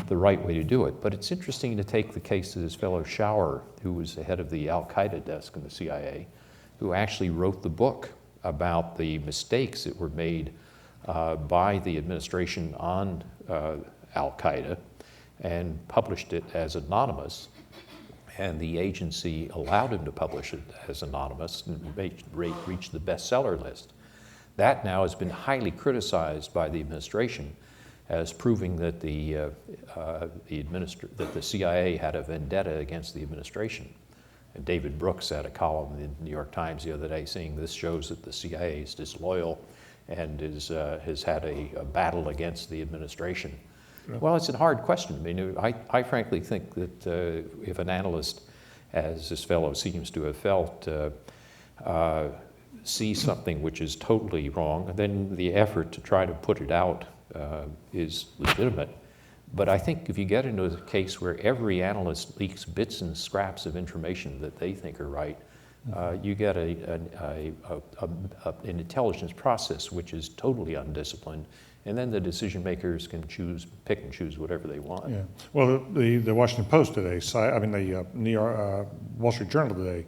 the right way to do it. But it's interesting to take the case of this fellow Shower, who was the head of the Al-Qaeda desk in the CIA, who actually wrote the book about the mistakes that were made by the administration on Al-Qaeda and published it as anonymous. And the agency allowed him to publish it as anonymous and reached the bestseller list. That now has been highly criticized by the administration as proving that the CIA had a vendetta against the administration. And David Brooks had a column in the New York Times the other day saying this shows that the CIA is disloyal and has had a battle against the administration. Well, it's a hard question. I mean, I frankly think that if an analyst, as this fellow seems to have felt, sees something which is totally wrong, then the effort to try to put it out is legitimate. But I think if you get into a case where every analyst leaks bits and scraps of information that they think are right, you get an intelligence process which is totally undisciplined. And then the decision makers can pick and choose whatever they want. Yeah. Well, the Washington Post today, the New York Wall Street Journal today,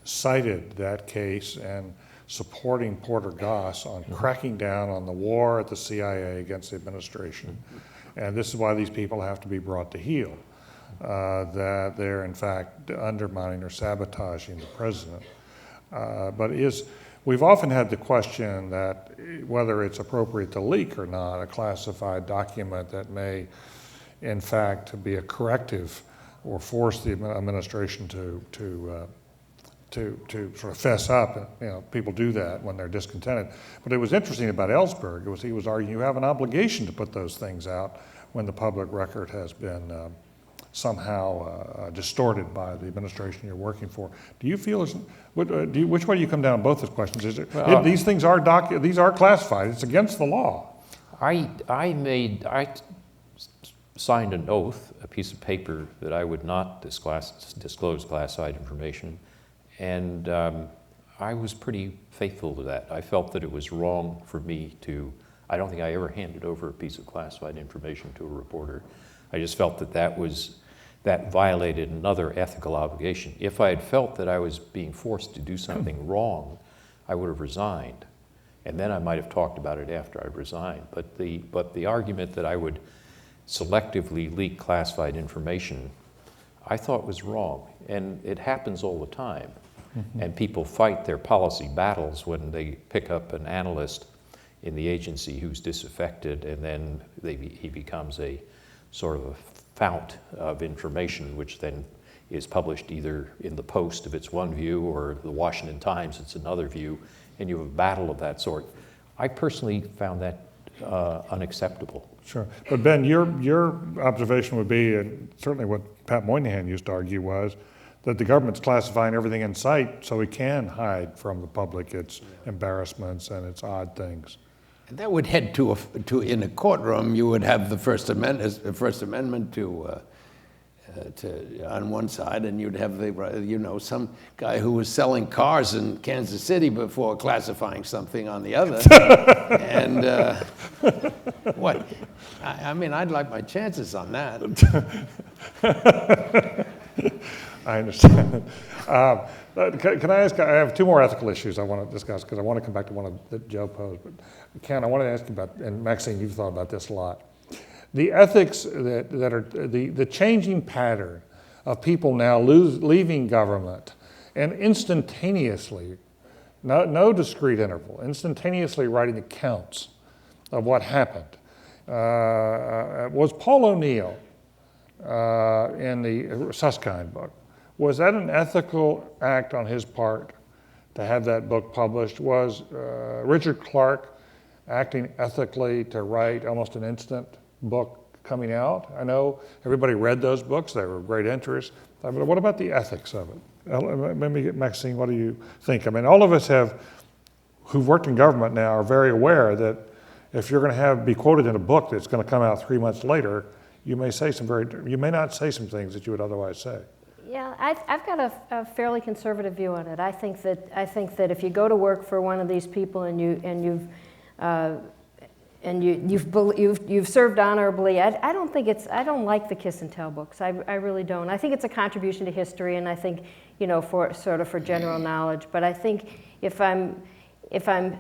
cited that case and supporting Porter Goss on cracking down on the war at the CIA against the administration. And this is why these people have to be brought to heel, that they're in fact undermining or sabotaging the president. We've often had the question that whether it's appropriate to leak or not a classified document that may, in fact, be a corrective or force the administration to sort of fess up. You know, people do that when they're discontented. But it was interesting about Ellsberg. He was arguing you have an obligation to put those things out when the public record has been somehow distorted by the administration you're working for. Do you feel, which way do you come down on both those questions? These things are these are classified. It's against the law. I signed an oath, a piece of paper, that I would not disclose classified information, and I was pretty faithful to that. I felt that it was wrong for me to. I don't think I ever handed over a piece of classified information to a reporter. I just felt that violated another ethical obligation. If I had felt that I was being forced to do something wrong, I would have resigned. And then I might have talked about it after I resigned. But the argument that I would selectively leak classified information, I thought was wrong. And it happens all the time. And people fight their policy battles when they pick up an analyst in the agency who's disaffected, and then he becomes a sort of a fount of information, which then is published either in the Post if it's one view, or the Washington Times it's another view, and you have a battle of that sort. I personally found that unacceptable. Sure. But Ben, your observation would be, and certainly what Pat Moynihan used to argue was, that the government's classifying everything in sight so it can hide from the public its embarrassments and its odd things. That would head to in a courtroom, you would have the First Amendment on one side, and you'd have some guy who was selling cars in Kansas City before classifying something on the other. And what? I mean, I'd like my chances on that. I understand. Can I ask, I have two more ethical issues I want to discuss because I want to come back to one that Joe posed. But Ken, I want to ask you about, and Maxine, you've thought about this a lot. The ethics that are, the changing pattern of people now leaving government and instantaneously, no discrete interval, instantaneously writing accounts of what happened. Was Paul O'Neill in the Susskind book, was that an ethical act on his part to have that book published? Was Richard Clarke acting ethically to write almost an instant book coming out? I know everybody read those books, they were of great interest, but what about the ethics of it? Maybe Maxine, what do you think? I mean, all of us who've worked in government now are very aware that if you're going to be quoted in a book that's going to come out 3 months later, you may not say some things that you would otherwise say. Yeah, I've got a fairly conservative view on it. I think that if you go to work for one of these people and you've served honorably, I don't like the kiss and tell books. I really don't. I think it's a contribution to history, and I think for general knowledge. But I think if I'm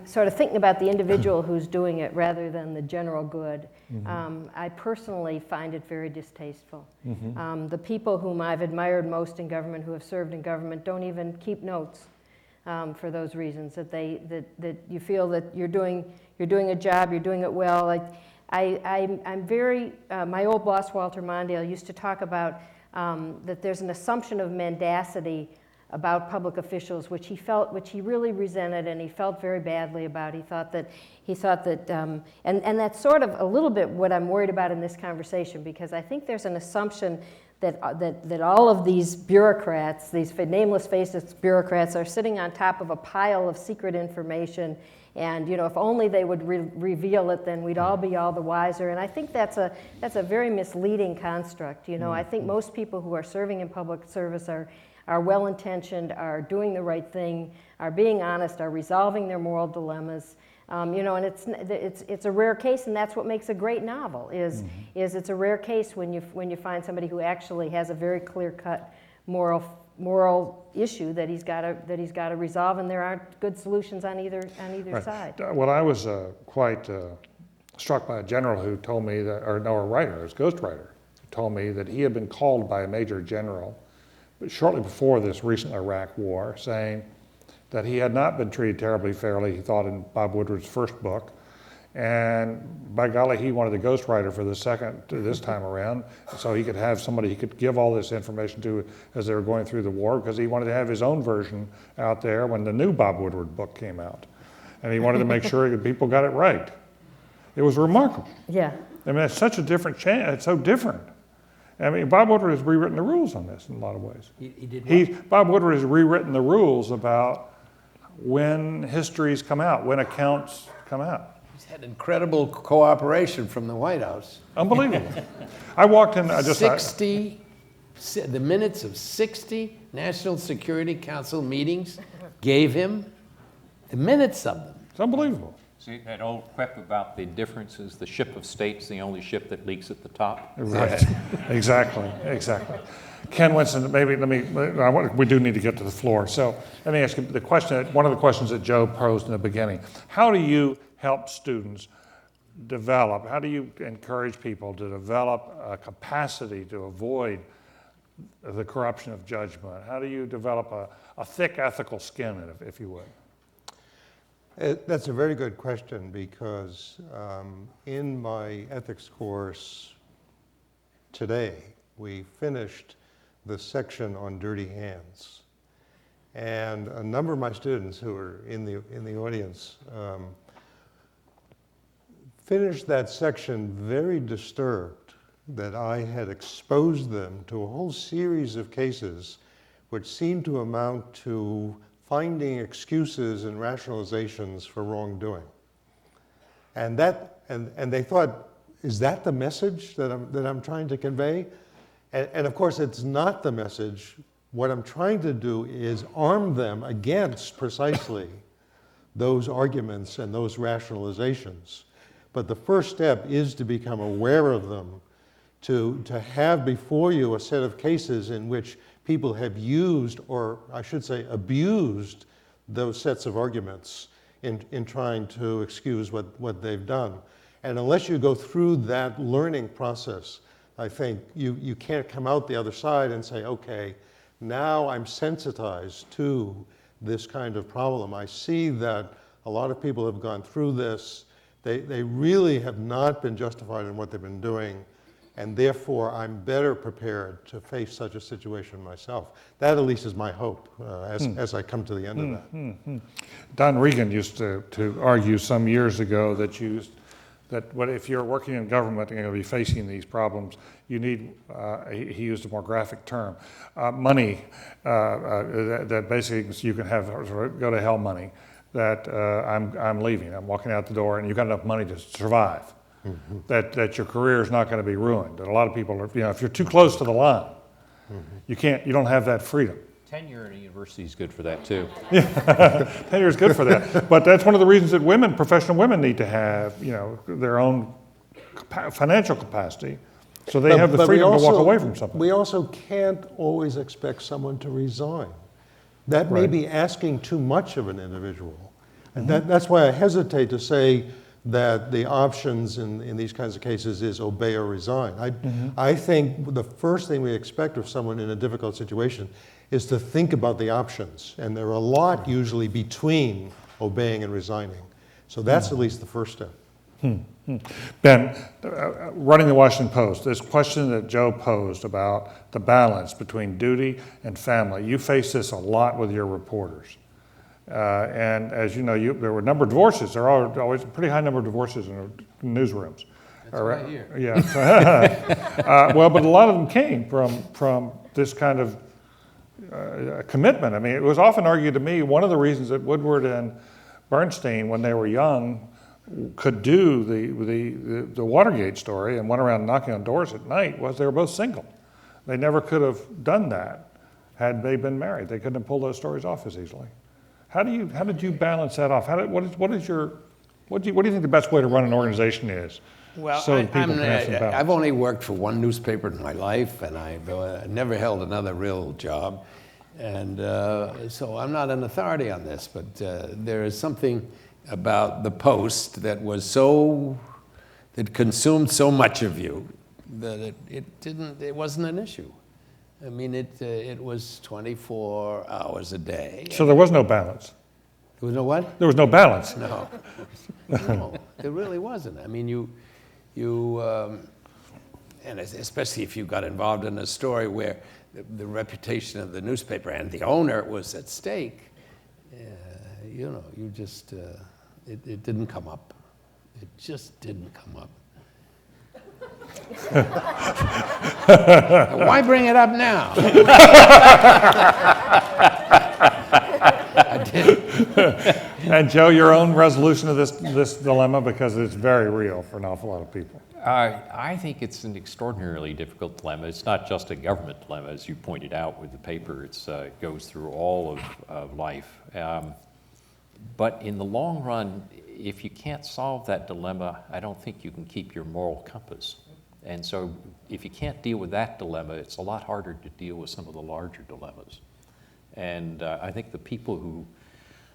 sort of thinking about the individual who's doing it rather than the general good, I personally find it very distasteful. The people whom I've admired most in government, who have served in government, don't even keep notes for those reasons. That you feel that you're doing a job, you're doing it well. I'm very. My old boss Walter Mondale used to talk about that there's an assumption of mendacity about public officials, which he really resented, and he felt very badly about. He thought that, and that's sort of a little bit what I'm worried about in this conversation, because I think there's an assumption that all of these bureaucrats, these nameless faceless bureaucrats, are sitting on top of a pile of secret information, and if only they would reveal it, then we'd all be all the wiser. And I think that's a very misleading construct. I think most people who are serving in public service are well-intentioned, are doing the right thing, are being honest, are resolving their moral dilemmas. And it's a rare case, and that's what makes a great novel. Is it's a rare case when you find somebody who actually has a very clear-cut moral issue that he's got to resolve, and there aren't good solutions on either Right. side. Well, I was quite struck by a general who told me that, a writer, a ghostwriter, who told me that he had been called by a major general shortly before this recent Iraq war, saying that he had not been treated terribly fairly, he thought, in Bob Woodward's first book. And by golly, he wanted a ghostwriter for this time around, so he could have somebody he could give all this information to as they were going through the war, because he wanted to have his own version out there when the new Bob Woodward book came out. And he wanted to make sure that people got it right. It was remarkable. Yeah. I mean, it's such a different chance, it's so different. I mean, Bob Woodward has rewritten the rules on this in a lot of ways. He did what? Bob Woodward has rewritten the rules about when histories come out, when accounts come out. He's had incredible cooperation from the White House. Unbelievable. I walked in, the minutes of 60 National Security Council meetings gave him the minutes of them. It's unbelievable. See that old quip about the difference is the ship of state's the only ship that leaks at the top? Right. Exactly. Ken Winston, we do need to get to the floor. So let me ask you one of the questions that Joe posed in the beginning. How do you help students develop, how do you encourage people to develop a capacity to avoid the corruption of judgment? How do you develop a thick ethical skin, if you would? That's a very good question, because in my ethics course today, we finished the section on dirty hands. And a number of my students who are in the audience finished that section very disturbed that I had exposed them to a whole series of cases which seemed to amount to finding excuses and rationalizations for wrongdoing. And they thought, is that the message that I'm trying to convey? And of course, it's not the message. What I'm trying to do is arm them against precisely those arguments and those rationalizations. But the first step is to become aware of them, to have before you a set of cases in which people have used, or I should say abused, those sets of arguments in trying to excuse what they've done. And unless you go through that learning process, I think you can't come out the other side and say, okay, now I'm sensitized to this kind of problem. I see that a lot of people have gone through this. They really have not been justified in what they've been doing, and therefore I'm better prepared to face such a situation myself. That at least is my hope as I come to the end of that. Don Regan used to argue some years ago that if you're working in government and you're going to be facing these problems, you need, he used a more graphic term, money that basically you can have go to hell money, that I'm leaving, I'm walking out the door, and you've got enough money to survive. Mm-hmm. That your career is not going to be ruined. That a lot of people are, if you're too close to the line, mm-hmm. You don't have that freedom. Tenure in a university is good for that too. Yeah, tenure is good for that. But that's one of the reasons that professional women need to have, their own financial capacity, so they have the freedom to walk away from something. We also can't always expect someone to resign. That may be asking too much of an individual. And mm-hmm. That's why I hesitate to say that the options in these kinds of cases is obey or resign. I think the first thing we expect of someone in a difficult situation is to think about the options. And there are a lot usually between obeying and resigning. So that's at least the first step. Ben, running the Washington Post, this question that Joe posed about the balance between duty and family, you face this a lot with your reporters. And as you know, there were a number of divorces. There are always a pretty high number of divorces in newsrooms. That's right here. Yeah. Well, but a lot of them came from this kind of commitment. I mean, it was often argued to me, one of the reasons that Woodward and Bernstein, when they were young, could do the Watergate story and went around knocking on doors at night was they were both single. They never could have done that had they been married. They couldn't have pulled those stories off as easily. How did you balance that off? What do you think the best way to run an organization is? Well, so people can have some balance? I've only worked for one newspaper in my life, and I've never held another real job. And so I'm not an authority on this, but there is something about the Post that that consumed so much of you that it wasn't an issue. I mean, it was 24 hours a day. So there was no balance? There was no what? There was no balance? No. No, there really wasn't. I mean, and especially if you got involved in a story where the reputation of the newspaper and the owner was at stake, you just, it didn't come up. It just didn't come up. Why bring it up now? I did. And Joe, your own resolution of this dilemma, because it's very real for an awful lot of people. I think it's an extraordinarily difficult dilemma. It's not just a government dilemma, as you pointed out with the paper. It goes through all of life. But in the long run, if you can't solve that dilemma, I don't think you can keep your moral compass. And so if you can't deal with that dilemma, it's a lot harder to deal with some of the larger dilemmas. And I think the people who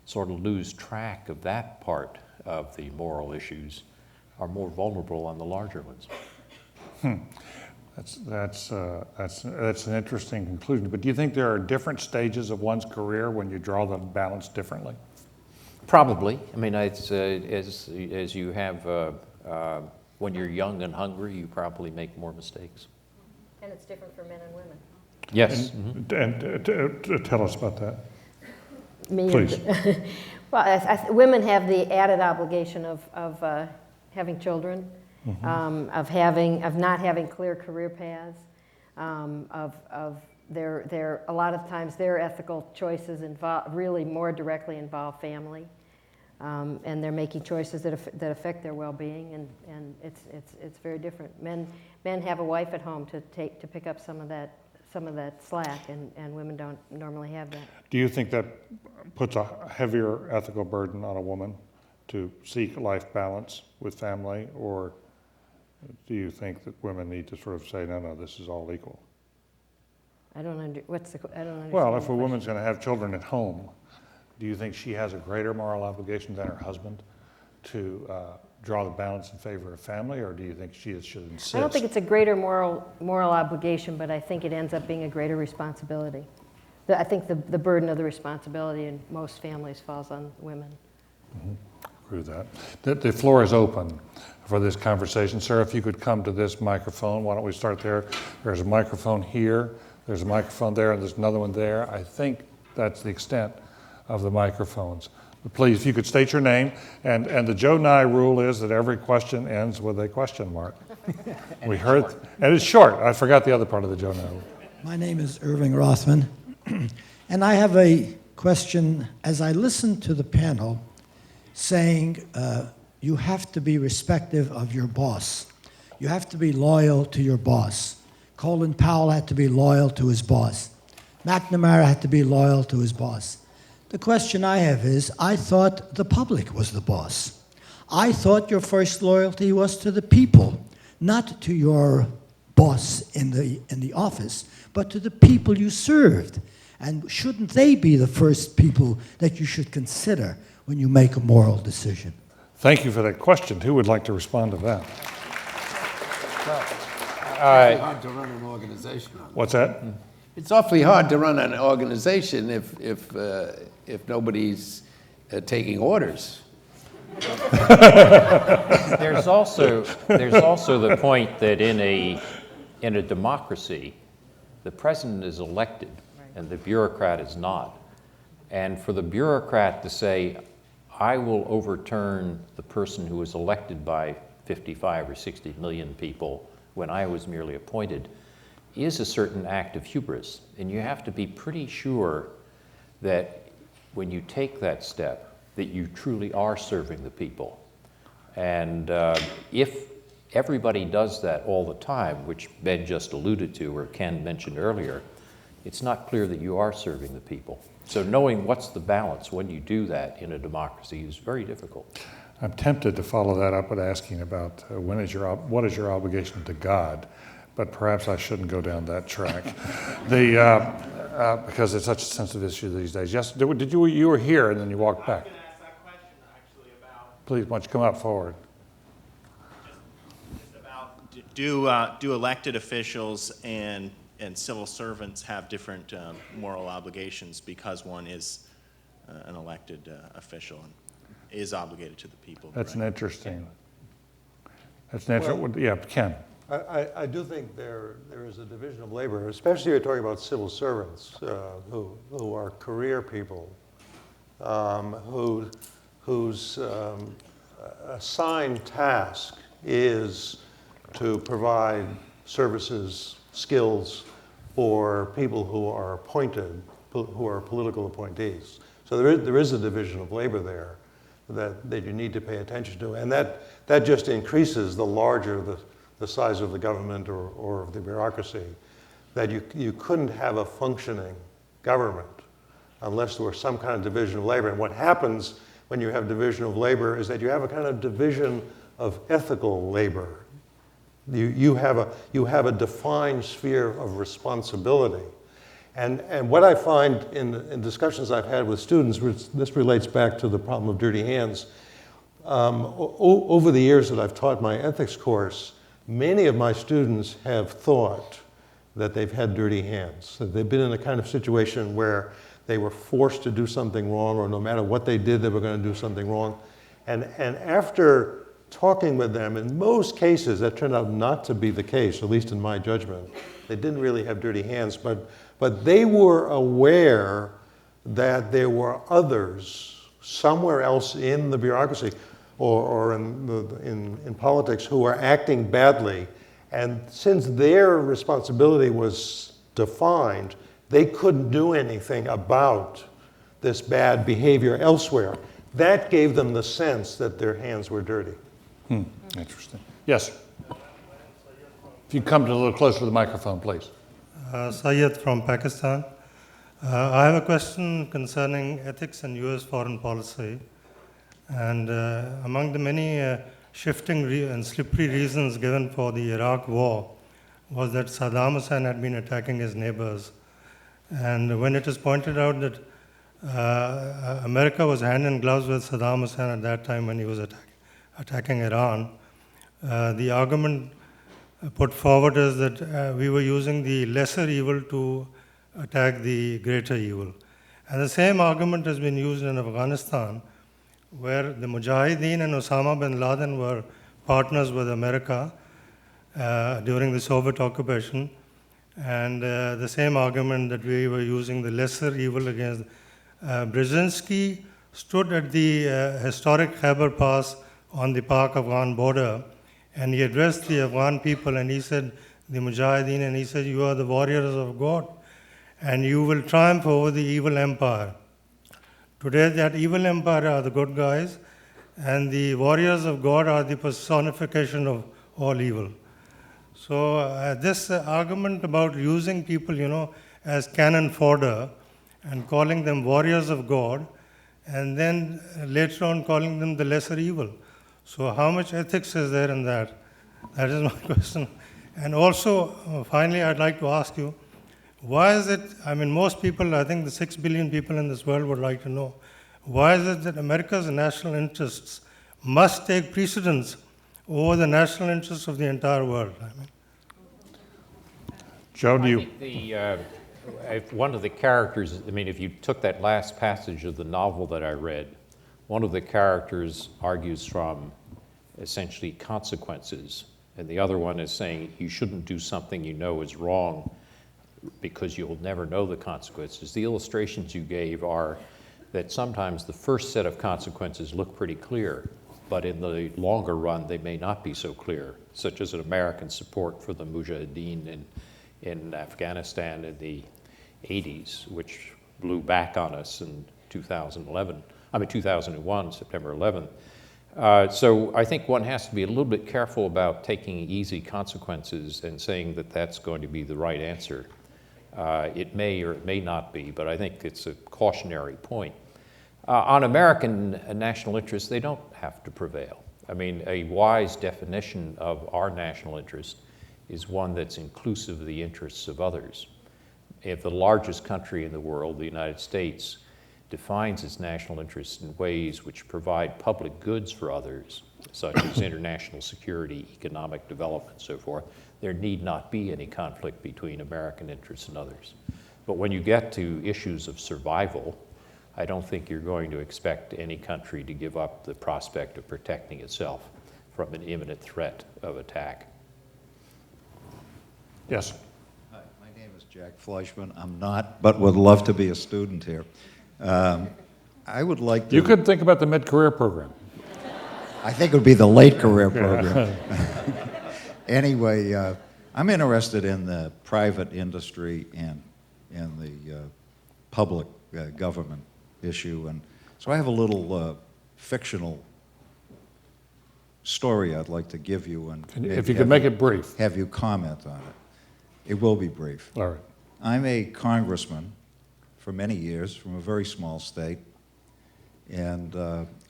sort of lose track of that part of the moral issues are more vulnerable on the larger ones. That's an interesting conclusion. But do you think there are different stages of one's career when you draw the balance differently? Probably. I mean, it's, as you have, when you're young and hungry, you probably make more mistakes. And it's different for men and women. Yes. And tell us about that. Please. Well, women have the added obligation of having children, of not having clear career paths, of a lot of times their ethical choices really more directly involve family. and they're making choices that affect their well-being, and it's very different. Men have a wife at home to pick up some of that slack, and women don't normally have that. Do you think that puts a heavier ethical burden on a woman to seek life balance with family, or do you think that women need to sort of say, no, this is all equal? I don't understand. Well, if the a woman's question. going to have children at home, do you think she has a greater moral obligation than her husband to draw the balance in favor of family, or do you think she should insist? I don't think it's a greater moral obligation, but I think it ends up being a greater responsibility. I think the burden of the responsibility in most families falls on women. Mm-hmm. Agree with that. The floor is open for this conversation. Sir, if you could come to this microphone, why don't we start there? There's a microphone here, there's a microphone there, and there's another one there. I think that's the extent of the microphones. But please, if you could state your name, and the Joe Nye rule is that every question ends with a question mark. We heard, and it's short. I forgot the other part of the Joe Nye rule. My name is Irving Rothman, and I have a question. As I listened to the panel saying you have to be respectful of your boss, you have to be loyal to your boss. Colin Powell had to be loyal to his boss. Mcnamara had to be loyal to his boss. The question I have is, I thought the public was the boss. I thought your first loyalty was to the people, not to your boss in the office, but to the people you served. And shouldn't they be the first people that you should consider when you make a moral decision? Thank you for that question. Who would like to respond to that? It's hard to run an organization. What's that? It's awfully hard to run an organization if nobody's taking orders. There's also the point that in a democracy, the president is elected and the bureaucrat is not. And for the bureaucrat to say, I will overturn the person who was elected by 55 or 60 million people when I was merely appointed, is a certain act of hubris. And you have to be pretty sure that when you take that step, that you truly are serving the people. And if everybody does that all the time, which Ben just alluded to, or Ken mentioned earlier, it's not clear that you are serving the people. So knowing what's the balance when you do that in a democracy is very difficult. I'm tempted to follow that up with asking about what is your obligation to God, but perhaps I shouldn't go down that track. Because it's such a sensitive issue these days. Yes, you were here and then you walked back. I was going to ask that question actually about. Please, why don't you come up forward? Just about do elected officials and civil servants have different moral obligations because one is an elected official and is obligated to the people? That's right? an interesting. That's an interesting. Yeah, Ken. I do think there is a division of labor, especially if you're talking about civil servants who are career people, whose assigned task is to provide services, skills for people who are appointed, who are political appointees. So there is a division of labor there that you need to pay attention to, and that just increases the larger the size of the government or of the bureaucracy, that you couldn't have a functioning government unless there were some kind of division of labor. And what happens when you have division of labor is that you have a kind of division of ethical labor. You have a defined sphere of responsibility. And what I find in discussions I've had with students, this relates back to the problem of dirty hands. Over the years that I've taught my ethics course, many of my students have thought that they've had dirty hands, that they've been in a kind of situation where they were forced to do something wrong, or no matter what they did, they were going to do something wrong. And after talking with them, in most cases, that turned out not to be the case, at least in my judgment. They didn't really have dirty hands, but they were aware that there were others somewhere else in the bureaucracy or in politics who were acting badly. And since their responsibility was defined, they couldn't do anything about this bad behavior elsewhere. that gave them the sense that their hands were dirty. Interesting. Yes. If you come a little closer to the microphone, please. Syed from Pakistan. I have a question concerning ethics and U.S. foreign policy. And among the many shifting and slippery reasons given for the Iraq war was that Saddam Hussein had been attacking his neighbors. And when it is pointed out that America was hand in gloves with Saddam Hussein at that time when he was attacking Iran, the argument put forward is that we were using the lesser evil to attack the greater evil. And the same argument has been used in Afghanistan, where the Mujahideen and Osama bin Laden were partners with America during the Soviet occupation. And the same argument that we were using the lesser evil against. Brzezinski stood at the historic Khyber Pass on the Pak-Afghan border, and he addressed the Afghan people, and he said, the Mujahideen, and he said, you are the warriors of God, and you will triumph over the evil empire. Today, that evil empire are the good guys, and the warriors of God are the personification of all evil. So this argument about using people, as cannon fodder and calling them warriors of God, and then later on calling them the lesser evil. So how much ethics is there in that? That is my question. And also, finally, I'd like to ask you, why is it, most people, I think the 6 billion people in this world would like to know, why is it that America's national interests must take precedence over the national interests of the entire world? Joe, do you? I think if one of the characters, if you took that last passage of the novel that I read, one of the characters argues from essentially consequences, and the other one is saying you shouldn't do something you know is wrong because you'll never know the consequences. The illustrations you gave are that sometimes the first set of consequences look pretty clear, but in the longer run they may not be so clear, such as an American support for the Mujahideen in Afghanistan in the 80s, which blew back on us in 2001, September 11th. So I think one has to be a little bit careful about taking easy consequences and saying that that's going to be the right answer. It may or it may not be, but I think it's a cautionary point. On American national interests, they don't have to prevail. A wise definition of our national interest is one that's inclusive of the interests of others. If the largest country in the world, the United States, defines its national interests in ways which provide public goods for others, such as international security, economic development, so forth, there need not be any conflict between American interests and others. But when you get to issues of survival, I don't think you're going to expect any country to give up the prospect of protecting itself from an imminent threat of attack. Yes. Hi, my name is Jack Fleischman. I'm not, but would love to be a student here. I would like to... You could think about the mid-career program. I think it would be the late career program. Anyway, I'm interested in the private industry and the public government issue. And so I have a little fictional story I'd like to give you. And If you could make it brief. Have you comment on it. It will be brief. All right. I'm a congressman for many years from a very small state, and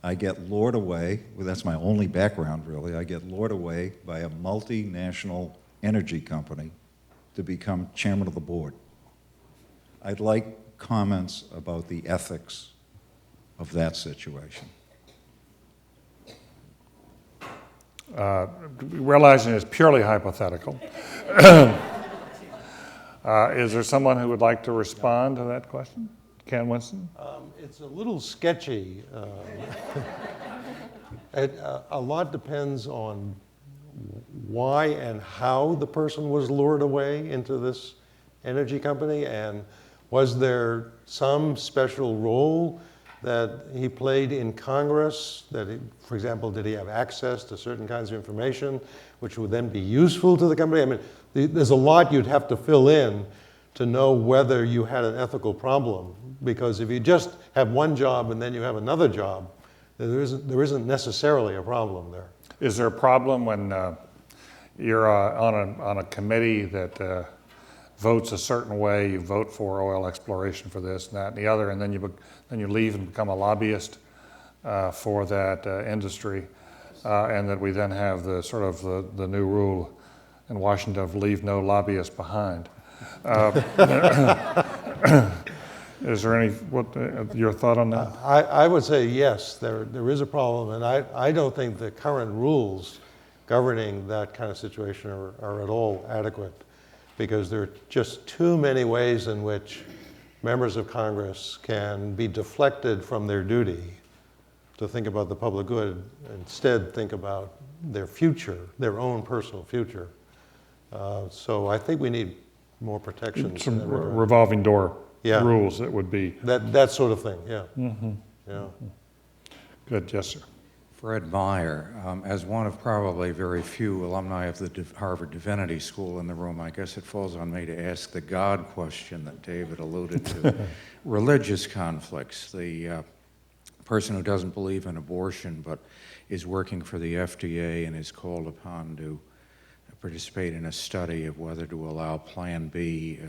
I get lured away, well, that's my only background really, I get lured away by a multinational energy company to become chairman of the board. I'd like comments about the ethics of that situation. Realizing it's purely hypothetical. Is there someone who would like to respond to that question? Ken Winston? It's a little sketchy. A lot depends on why and how the person was lured away into this energy company, and was there some special role that he played in Congress, that he, for example, did he have access to certain kinds of information which would then be useful to the company? There's a lot you'd have to fill in to know whether you had an ethical problem, because if you just have one job and then you have another job, there isn't necessarily a problem there. Is there a problem when you're on a committee that votes a certain way, you vote for oil exploration for this and that and the other, and then you leave and become a lobbyist for that industry, and that we then have the sort of the new rule in Washington of leave no lobbyists behind? Is there any, your thought on that? I would say yes, there is a problem, and I don't think the current rules governing that kind of situation are at all adequate, because there are just too many ways in which members of Congress can be deflected from their duty to think about the public good, instead think about their future, their own personal future. So I think we need more protections. Some revolving door rules that would be. That sort of thing, yeah. Mm-hmm. Yeah. Good, yes, sir. Fred Meyer, as one of probably very few alumni of the Harvard Divinity School in the room, I guess it falls on me to ask the God question that David alluded to. Religious conflicts. The person who doesn't believe in abortion but is working for the FDA and is called upon to participate in a study of whether to allow Plan B,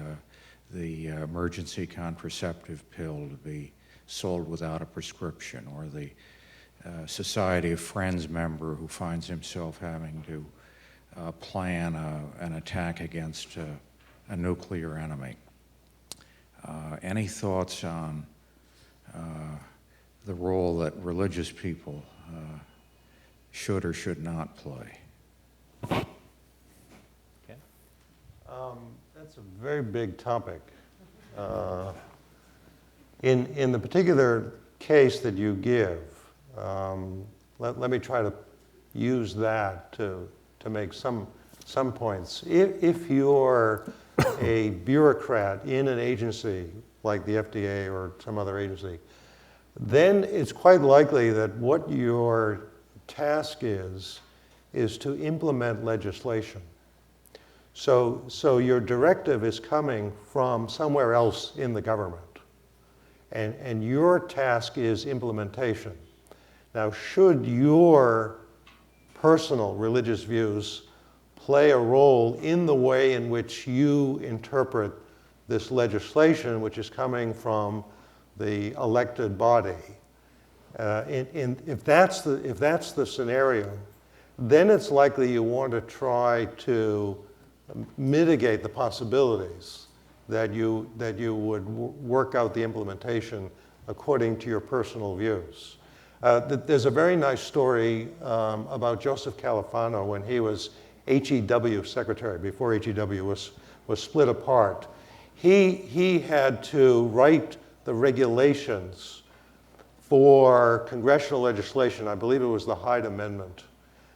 the emergency contraceptive pill, to be sold without a prescription, or the Society of Friends member who finds himself having to plan an attack against a nuclear enemy. Any thoughts on the role that religious people should or should not play? That's a very big topic. In the particular case that you give, let me try to use that to make some points. If you're a bureaucrat in an agency like the FDA or some other agency, then it's quite likely that what your task is to implement legislation. So your directive is coming from somewhere else in the government, and your task is implementation. Now, should your personal religious views play a role in the way in which you interpret this legislation, which is coming from the elected body? If that's the scenario, then it's likely you want to try to mitigate the possibilities that you would work out the implementation according to your personal views. There's a very nice story about Joseph Califano when he was HEW secretary, before HEW was split apart. He had to write the regulations for congressional legislation. I believe it was the Hyde Amendment,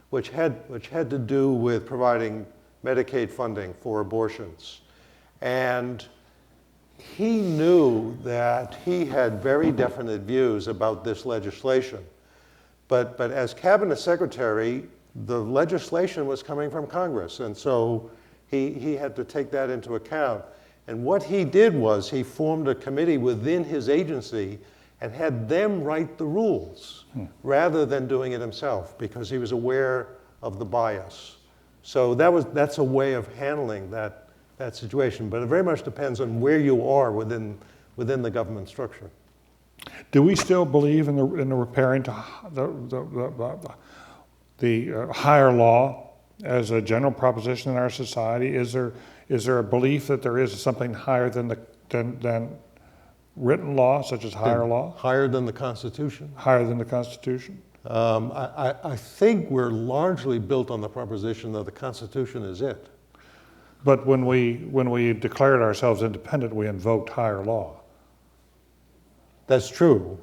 which had to do with providing Medicaid funding for abortions. And he knew that he had very definite views about this legislation. But as cabinet secretary, the legislation was coming from Congress, and so he had to take that into account. And what he did was he formed a committee within his agency and had them write the rules rather than doing it himself, because he was aware of the bias. So that's a way of handling that situation, but it very much depends on where you are within the government structure. Do we still believe in the repairing to the higher law as a general proposition in our society? Is there a belief that there is something higher than written law, such as higher law? Higher than the Constitution? Higher than the Constitution? I think we're largely built on the proposition that the Constitution is it. But when we declared ourselves independent, we invoked higher law. That's true.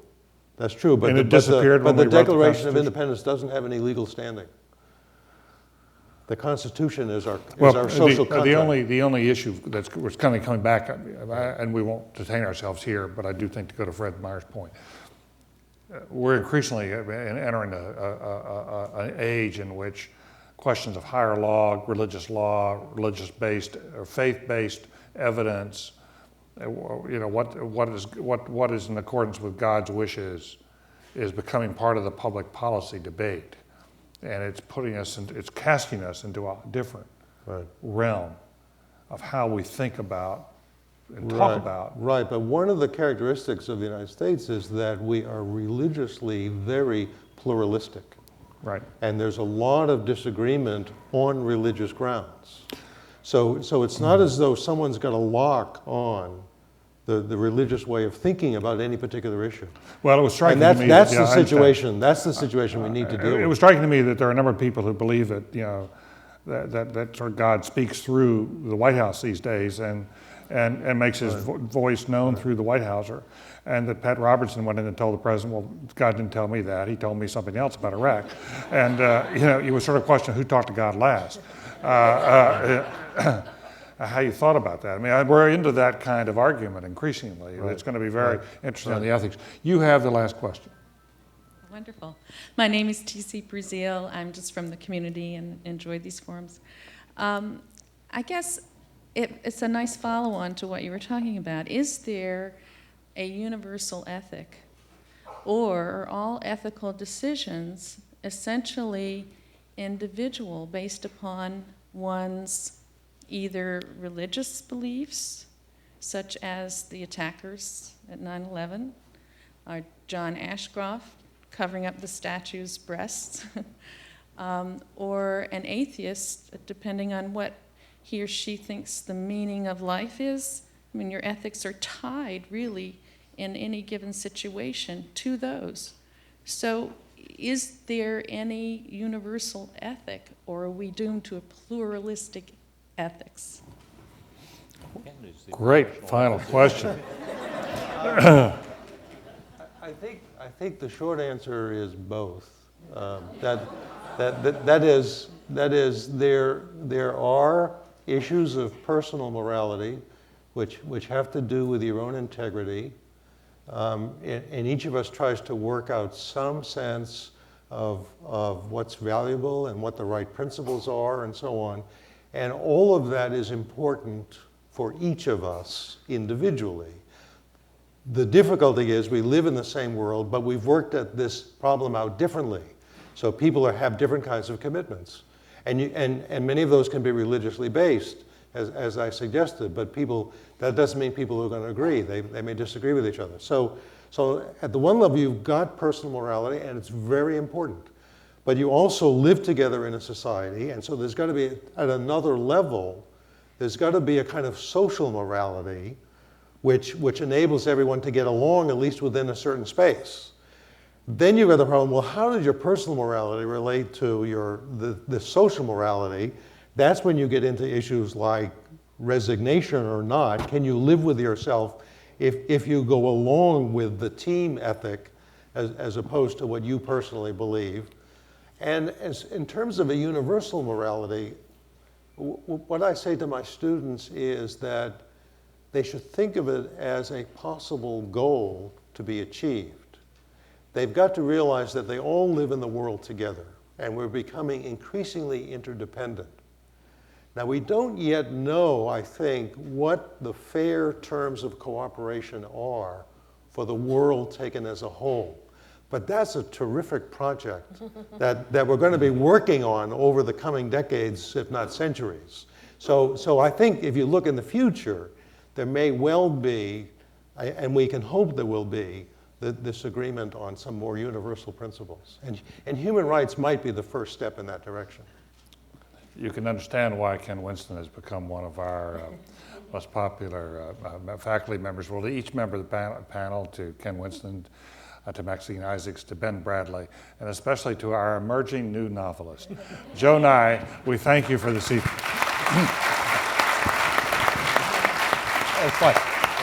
That's true. But and it disappeared when we wrote the Declaration of Independence doesn't have any legal standing. The Constitution is our social contract. The only issue that's kind of coming back, and we won't detain ourselves here, but I do think, to go to Fred Meyer's point, we're increasingly entering an age in which questions of higher law, religious-based or faith-based evidence, what is in accordance with God's wishes, is becoming part of the public policy debate. And it's it's casting us into a different realm of how we think about and talk about. Right, but one of the characteristics of the United States is that we are religiously very pluralistic. Right. And there's a lot of disagreement on religious grounds. So it's not as though someone's got a lock on the religious way of thinking about any particular issue. Well, it was striking and to me that's that, the situation. That's the situation we need to deal with. It was striking to me that there are a number of people who believe that, you know, that sort of God speaks through the White House these days and makes his voice known through the White House. And that Pat Robertson went in and told the president, well, God didn't tell me that. He told me something else about Iraq. And, you know, you would sort of question who talked to God last. How you thought about that. I mean, we're into that kind of argument increasingly. It's going to be very interesting on the ethics. You have the last question. Wonderful. My name is T.C. Brazil. I'm just from the community and enjoyed these forums. I guess it's a nice follow-on to what you were talking about. Is there a universal ethic, or are all ethical decisions essentially individual based upon one's either religious beliefs, such as the attackers at 9/11, or John Ashcroft covering up the statue's breasts, or an atheist, depending on what he or she thinks the meaning of life is? I mean, your ethics are tied, really, in any given situation to those. So is there any universal ethic, or are we doomed to a pluralistic ethics? Great final question. I think the short answer is both. That is there are issues of personal morality which have to do with your own integrity, and each of us tries to work out some sense of what's valuable and what the right principles are and so on. And all of that is important for each of us individually. The difficulty is we live in the same world, but we've worked at this problem out differently. So people have different kinds of commitments. And many of those can be religiously based, as I suggested, but that doesn't mean people are going to agree. They may disagree with each other. So at the one level, you've got personal morality, and it's very important. But you also live together in a society, and so there's got to be, at another level, there's got to be a kind of social morality which enables everyone to get along, at least within a certain space. Then you've got the problem, well, how does your personal morality relate to the social morality? That's when you get into issues like resignation or not. Can you live with yourself if you go along with the team ethic as opposed to what you personally believe? And in terms of a universal morality, what I say to my students is that they should think of it as a possible goal to be achieved. They've got to realize that they all live in the world together, and we're becoming increasingly interdependent. Now, we don't yet know, I think, what the fair terms of cooperation are for the world taken as a whole. But that's a terrific project that we're going to be working on over the coming decades, if not centuries. So I think if you look in the future, there may well be, and we can hope there will be, this agreement on some more universal principles. And human rights might be the first step in that direction. You can understand why Ken Winston has become one of our most popular faculty members. Well, to each member of the panel, to Ken Winston, to Maxine Isaacs, to Ben Bradley, and especially to our emerging new novelist, Joe Nye, we thank you for this evening. That was fun.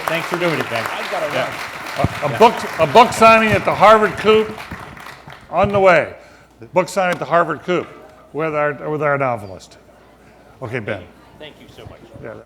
Thanks for doing it, Ben. I've got to run. A book signing at the Harvard Coop on the way. Book signing at the Harvard Coop with our novelist. Okay, Ben. Thank you so much. Yeah.